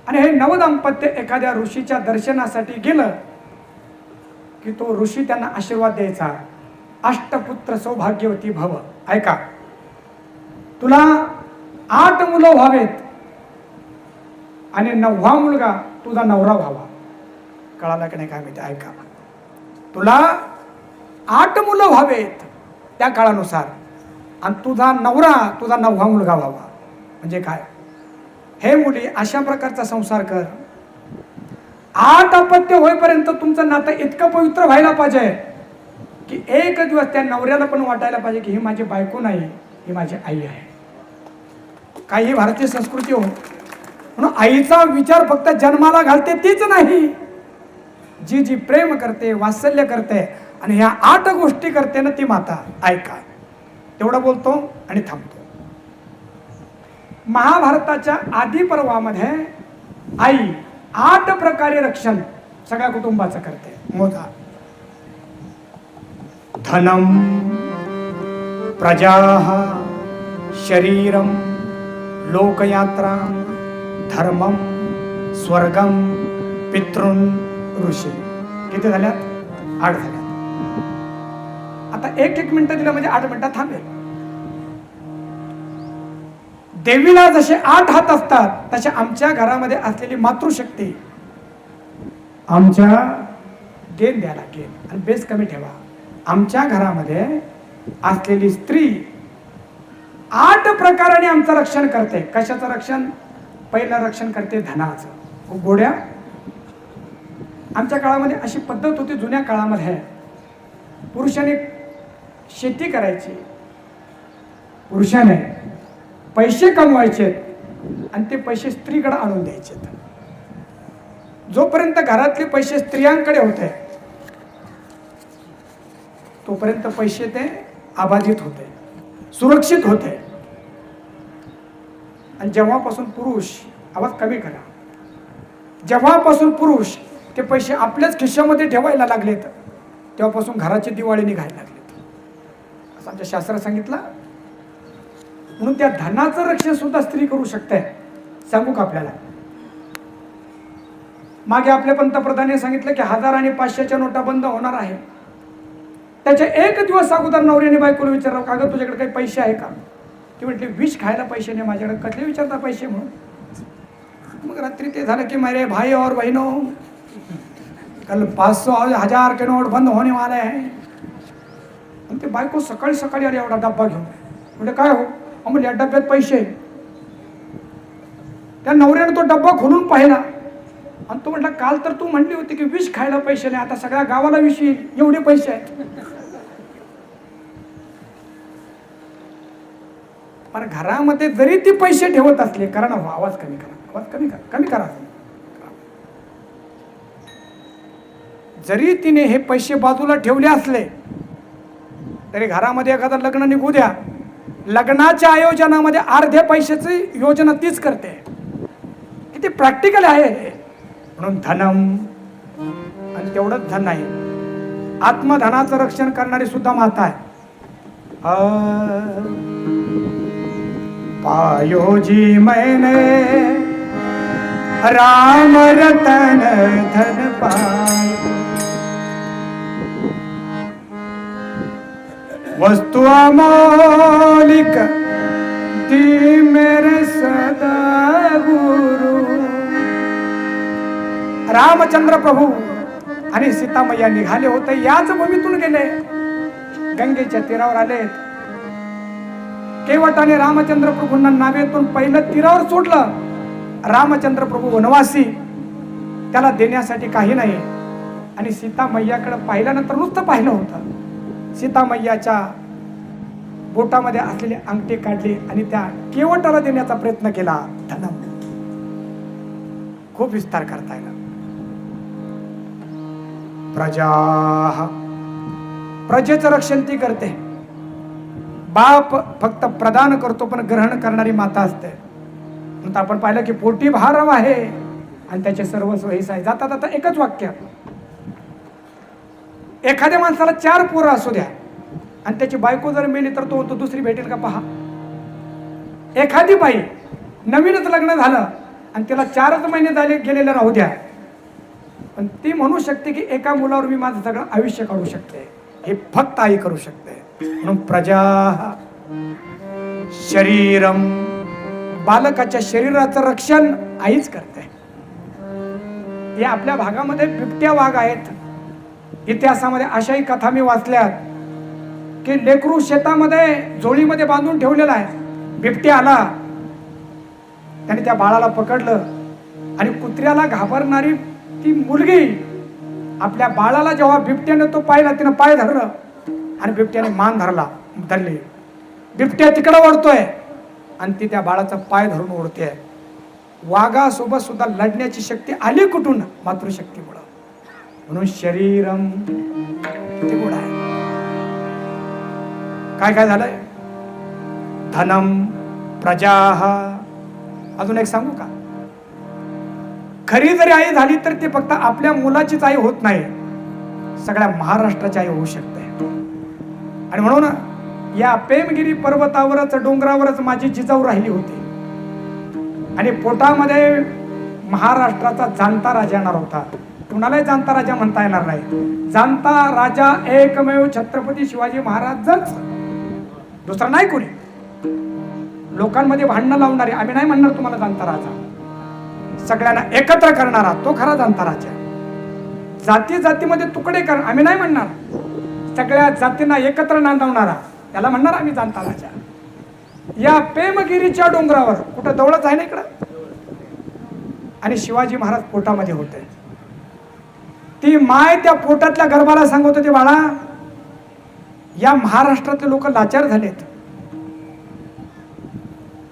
आणि हे नवदाम्पत्य एखाद्या ऋषीच्या दर्शनासाठी गेलं की तो ऋषी त्यांना आशीर्वाद द्यायचा, अष्टपुत्र सौभाग्यवती भव. ऐका, तुला 8 मुलं व्हावेत आणि 9वा मुलगा तुझा नवरा व्हावा. कळाला की नाही काय माहिती? ऐका, तुला 8 मुलं व्हावेत त्या काळानुसार आणि तुझा नवरा तुझा 9वा मुलगा व्हावा. म्हणजे काय? हे मुली, अशा प्रकारचा संसार कर. 8 अपत्य होईपर्यंत तुमचं नातं इतकं पवित्र व्हायला पाहिजे की एक दिवस त्या नवऱ्याला पण वाटायला पाहिजे की ही माझी बायको नाही, ही माझी आई आहे. काही भारतीय संस्कृती हो, म्हणून आईचा विचार फक्त जन्माला घालते तीच नाही, जी जी प्रेम करते, वात्सल्य करते आणि ह्या 8 गोष्टी करते ना, ती माता. ऐका, तेवढं बोलतो आणि थांबतो. महाभारताच्या आदी पर्वामध्ये आई 8 प्रकारे रक्षण सगळ्या कुटुंबाचं करते. मोजा: धनम, प्रजाः, शरीरम, लोकयात्रा, धर्मम, स्वर्गम, पितृन, ऋषी. किती झाल्यात? 8 झाल्यात. आता 1 मिनिटं दिलं म्हणजे 8 मिनिटात थांबेल. देवीला जसे 8 हात असतात तसे आमच्या घरामध्ये असलेली मातृशक्ती आमच्या गेन द्यायला गेन आणि बेस कमी ठेवा. आमच्या घरामध्ये असलेली स्त्री 8 प्रकाराने आमचं रक्षण करते. कशाचं रक्षण? पहिलं रक्षण करते धनाचं. गोड्या, आमच्या काळामध्ये अशी पद्धत होती, जुन्या काळामध्ये पुरुषाने शेती करायची, पुरुषाने पैसे कमवायचे आणि ते पैसे स्त्रीकडे आणून द्यायचे. जोपर्यंत घरातले पैसे स्त्रियांकडे होते तोपर्यंत पैसे ते अबाधित होते, सुरक्षित होते. आणि जेव्हापासून पुरुष, आवाज कमी करा, जेव्हापासून पुरुष ते पैसे आपल्याच खिशामध्ये ठेवायला लागलेत तेव्हापासून घराची दिवाळी निघायला लागलेत, असं आमच्या शास्त्रात सांगितलं. म्हणून त्या धनाचं रक्षण सुद्धा स्त्री करू शकते. सांगू का आपल्याला? मागे आपल्या पंतप्रधानांनी सांगितलं की 1000 आणि 500च्या नोटा बंद होणार आहे. त्याच्या 1 दिवस अगोदर नवऱ्याने बायकोला विचारलं, का गं तुझ्याकडे काही पैसे आहे का? ती म्हटली, विष खायला पैसे नाही माझ्याकडे. कसले विचारता पैसे म्हणून? मग रात्री ते झालं की मेरे भाई और बहनों, कल 500 1000 के नोट बंद होने वाले हैं. आणि ते बायको सकाळी सकाळी आली एवढा डब्बा घेऊन. म्हणजे काय हो? म्हणजे या डब्यात पैसे. त्या नवऱ्याने तो डब्बा खोलून पाहिला आणि तो म्हटला, काल तर तू म्हणली होती की विष खायला पैसे नाही, आता सगळ्या गावाला विष येईल, एवढे पैसे आहेत. पण घरामध्ये जरी ती पैसे ठेवत असले, करा ना, आवाज कमी करा, आवाज कमी करा, कमी करा. जरी तिने हे पैसे बाजूला ठेवले असले तरी घरामध्ये एखादं लग्न निघू द्या, लग्नाच्या आयोजनामध्ये अर्ध्या पैशाची योजना तीच करते. किती प्रॅक्टिकल आहे. म्हणून धनम, आणि तेवढंच धन आहे, आत्मधनाचं रक्षण करणारी सुद्धा माता आहे. पायो जी मैंने राम रतन धन पायो, वस्तु अमौलिक दी मेरे सदा गुरु. रामचंद्र प्रभू आणि सीतामय्या निघाले होते, याच भूमीतून गेले, गंगेच्या तीरावर आले. केवटाने रामचंद्र प्रभूंना नावेतून पहिलं तीरावर सोडलं. रामचंद्र प्रभू वनवासी, त्याला देण्यासाठी काही नाही. आणि सीतामय्याकडे पाहिल्यानंतर नुसतं पाहिलं होतं. सीतामय्याच्या बोटामध्ये असलेली अंगठी काढली आणि त्या केवटाला देण्याचा प्रयत्न केला. धनम, खूप विस्तार करता येईल. प्रजा, प्रजेचं रक्षण ती करते. बाप फक्त प्रदान करतो पण ग्रहण करणारी माता असते. नंतर आपण पाहिलं की पोटी भारव आहे आणि त्याचे सर्वस्व हेच आहे. जाता जाता एकच वाक्य, एखाद्या माणसाला 4 पोरं असू द्या आणि त्याची बायको जर मेली तर तो दुसरी भेटेल का पहा. एखादी बाई नवीनच लग्न झालं आणि तिला 4च महिने झाले गेलेले राहू द्या, पण ती म्हणू शकते की एका मुलावर मी माझं सगळं आयुष्य काढू शकते. हे फक्त आई करू शकते. म्हणून प्रजा शरीरम, बालकाच्या शरीराचं रक्षण आईच करते. हे आपल्या भागामध्ये बिबट्या वाघ आहेत. इतिहासामध्ये अशाही कथा मी वाचल्यात की लेकरू शेतामध्ये झोळीमध्ये बांधून ठेवलेला आहे, बिबट्या आला, त्याने त्या बाळाला पकडलं आणि कुत्र्याला घाबरणारी ती मुलगी आपल्या बाळाला जेव्हा बिबट्याने तो पाहिला, तिनं पाय धरलं आणि बिबट्याने मान धरली. बिबट्या तिकडं ओढतोय आणि ती त्या बाळाचा पाय धरून ओढते. वाघासोबत सुद्धा लढण्याची शक्ती आली कुठून? मातृशक्तीमुळं. म्हणून शरीरम किती गोड आहे. काय काय झालंय? धनम प्रजाः. अजून एक सांगू का? खरी जरी आई झाली तर ती फक्त आपल्या मुलाचीच आई होत नाही, सगळ्या महाराष्ट्राची आई होऊ शकते. आणि म्हणून या पेमगिरी पर्वतावरच डोंगरावरच माझी जिजाऊ राहिली होती आणि पोटामध्ये महाराष्ट्राचा जाणता राजा येणार होता. कुणालाही जाणता राजा म्हणता येणार नाही. जाणता राजा एकमेव छत्रपती शिवाजी महाराजच, दुसरा नाही कोणी. लोकांमध्ये भांडणं लावणारे, आम्ही नाही म्हणणार तुम्हाला जाणता राजा, सगळ्यांना एकत्र करणारा तो खरा जाणता राजा. जाती जातीमध्ये तुकडे कर, आम्ही नाही म्हणणार. सगळ्या जातींना एकत्र नांदवणारा त्याला म्हणणार आम्ही जाणता राजा. या पेमगिरीच्या डोंगरावर कुठं दौलत आहे ना इकडं, आणि शिवाजी महाराज पोटामध्ये होते. ती माय त्या पोटातल्या गर्भाला सांगत होती, बाळा या महाराष्ट्रातले लोक लाचार झालेत.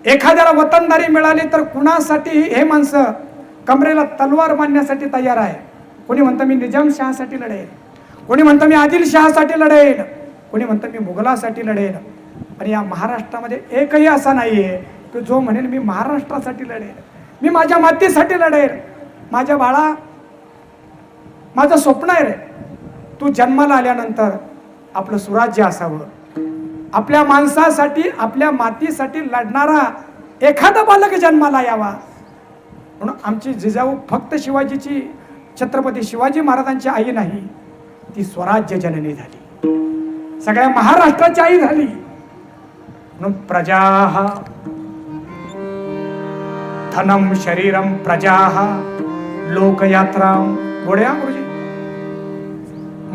एखाद्याला वतनदारी मिळाली तर कुणासाठी हे माणसं कमरेला तलवार बांधण्यासाठी तयार आहे. कोणी म्हणतं मी निजामशहासाठी लढेल, कोणी म्हणतं मी आदिलशहासाठी लढेल, कोणी म्हणतं मी मुघलासाठी लढेल. आणि या महाराष्ट्रामध्ये एकही असा नाहीये की जो म्हणेल मी महाराष्ट्रासाठी लढेल, मी माझ्या मातीसाठी लढेल. माझ्या बाळा, माझं स्वप्न आहे रे, तू जन्माला आल्यानंतर आपलं सुराज्य असावं, आपल्या माणसासाठी आपल्या मातीसाठी लढणारा एखादा बालक जन्माला यावा. म्हणून आमची जिजाऊ फक्त शिवाजीची, छत्रपती शिवाजी महाराजांची आई नाही, ती स्वराज्य जननी झाली, सगळ्या महाराष्ट्राची आई झाली. म्हणून प्रजाः धनम शरीरम प्रजाः लोकयात्रा. गोड्या गुरुजी,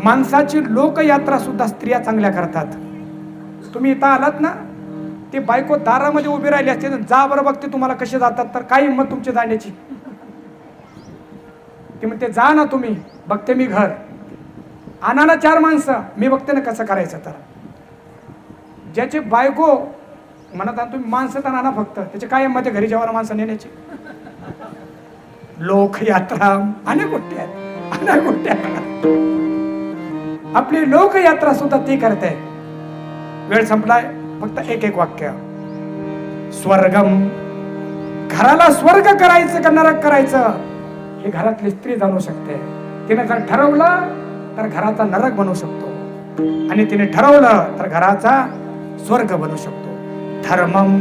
माणसाची लोकयात्रा सुद्धा स्त्रिया चांगल्या करतात. तुम्ही इथं आलात ना, ती बायको दारामध्ये उभी राहिली असते, जा बरं बघते तुम्हाला कसे जातात, तर काय हिंमत तुमची जाण्याची? ती म्हणते जा ना तुम्ही, बघते मी घर, आणा ना 4 माणसं, मी बघते ना कसं करायचं. तर ज्याची बायको म्हणत तुम्ही माणसं तर आणा फक्त, त्याचे काय हिंमत घरी जेवायला माणसं नेण्याची? लोकयात्रा अनेक गोष्टी आहेत, अनेक गोष्टी आहेत. आपली लोकयात्रा सुद्धा ती करते. वेळ संपलाय, फक्त एक वाक्य. स्वर्गम, घराला स्वर्ग करायचं का नरक करायचं हे घरातली स्त्री जाणू शकते. तिने जर ठरवलं तर घराचा नरक बनवू शकतो आणि तिने ठरवलं तर घराचा स्वर्ग बनवू शकतो. धर्मम.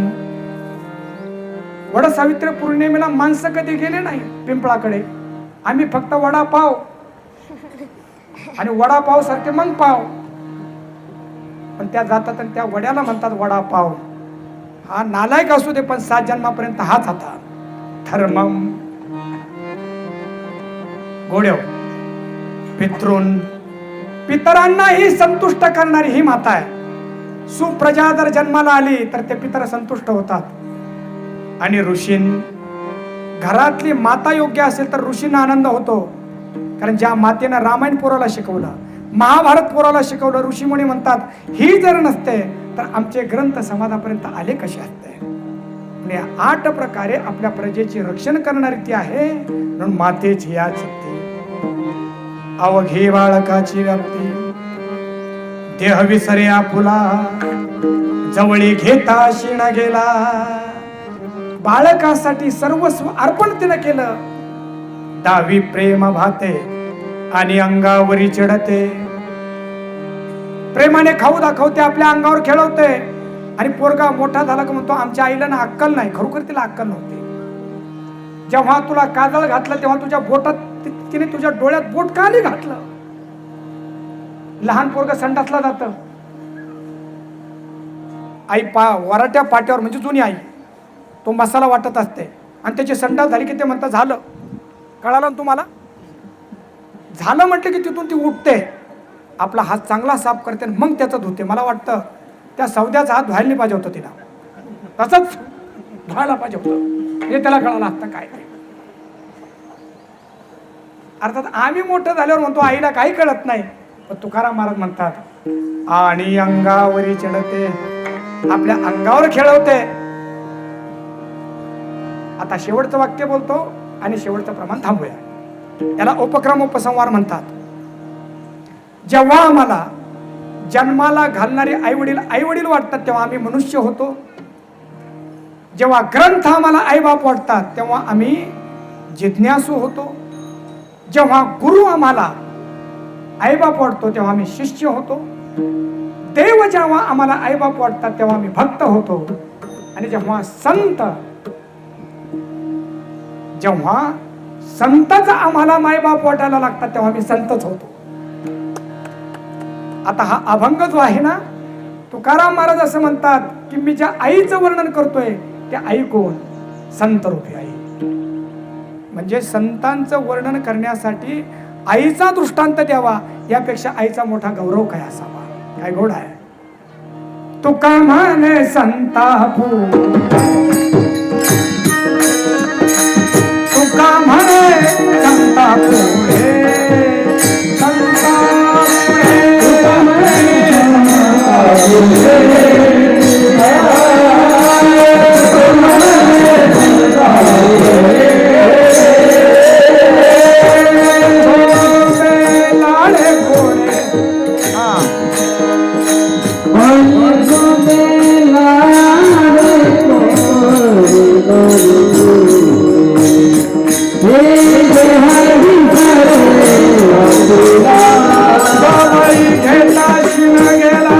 वड सावित्री पौर्णिमेला माणसं कधी गेले नाही पिंपळाकडे. आम्ही फक्त वडापाव आणि वडापाव सारखे मग पाव, पण त्या जातात आणि त्या वड्याला म्हणतात वडापाव. हा नालायक असू दे, पण 7 जन्मापर्यंत हाच होता. धर्मम. गोड्यो पितृन, पितरांनाही संतुष्ट करणारी ही माता आहे. सुप्रजा जर जन्माला आली तर ते पितर संतुष्ट होतात. आणि ऋषीन, घरातली माता योग्य असेल तर ऋषींना आनंद होतो. कारण ज्या मातेनं रामायण पोराला शिकवलं, महाभारत पोराला शिकवलं, ऋषीमुनी म्हणतात ही जर नसते तर आमचे ग्रंथ समाजापर्यंत आले कसे असते. 8 प्रकारे आपल्या प्रजेचे रक्षण करणारी ती आहे. म्हणून मातेची या शक्ती. अवघे बाळकाची व्याप्ती, देह विसर्या फुला, जवळी घेता शिण गेला. बाळकासाठी सर्वस्व अर्पण तिनं केलं. डावी प्रेम भाते आणि अंगावरी चढते. प्रेमाने खाऊ दाखवते, आपल्या अंगावर खेळवते. आणि पोरगा मोठा झाला का म्हणतो आमच्या आईला ना अक्कल नाही. खरोखर तिला अक्कल नव्हती. जेव्हा तुला काजळ घातलं तेव्हा तुझ्या बोटात तिने तुझ्या डोळ्यात बोट का नाही घातलं. लहान पोरगा संडासला जात. आई वराट्या पाट्यावर म्हणजे जुनी आई तो मसाला वाटत असते आणि त्याची संडास झाली की ते म्हणतात झालं. कळालं ना तुम्हाला. झालं म्हटलं की तिथून ती उठते, आपला हात चांगला साफ करते मग त्याचं धुते. मला वाटतं त्या सौद्याचा हात धुवायला नाही पाहिजे होतं तिला, तसंच धुवायला पाहिजे होतं. हे त्याला कळालं असतं काय ते. अर्थात आम्ही मोठं झाल्यावर म्हणतो आईला काही कळत नाही. पण तुकाराम महाराज म्हणतात आणि अंगावरी चढते, आपल्या अंगावर खेळवते. आता शेवटचं वाक्य बोलतो आणि शेवटचं प्रमाण थांबूया. याला उपक्रम उपसंहार म्हणतात. जेव्हा आम्हाला जन्माला घालणारे आई वडील वाटतात तेव्हा आम्ही मनुष्य होतो. जेव्हा ग्रंथ आम्हाला आईबाप वाटतात तेव्हा आम्ही जिज्ञासू होतो. जेव्हा गुरु आम्हाला आईबाप वाटतो तेव्हा आम्ही शिष्य होतो. देव जेव्हा आम्हाला आईबाप वाटतात तेव्हा आम्ही भक्त होतो. आणि जेव्हा संतच आम्हाला मायबाप वाटायला लागतात तेव्हा आम्ही संतच होतो. आता हा अभंग जो आहे ना, तुकाराम महाराज असं म्हणतात की मी ज्या आईचं वर्णन करतोय त्या आई कोण? संत रूपी आई. म्हणजे संतांचं वर्णन करण्यासाठी आईचा दृष्टांत द्यावा यापेक्षा आईचा मोठा गौरव काय असावा. काय गोड आहे. तुका म्हणे संता तुका म्हणे संता पुढे संता पुढे तुका म्हणे लाडे घोडे घेता शिन गेला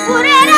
पुरे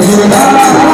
तुला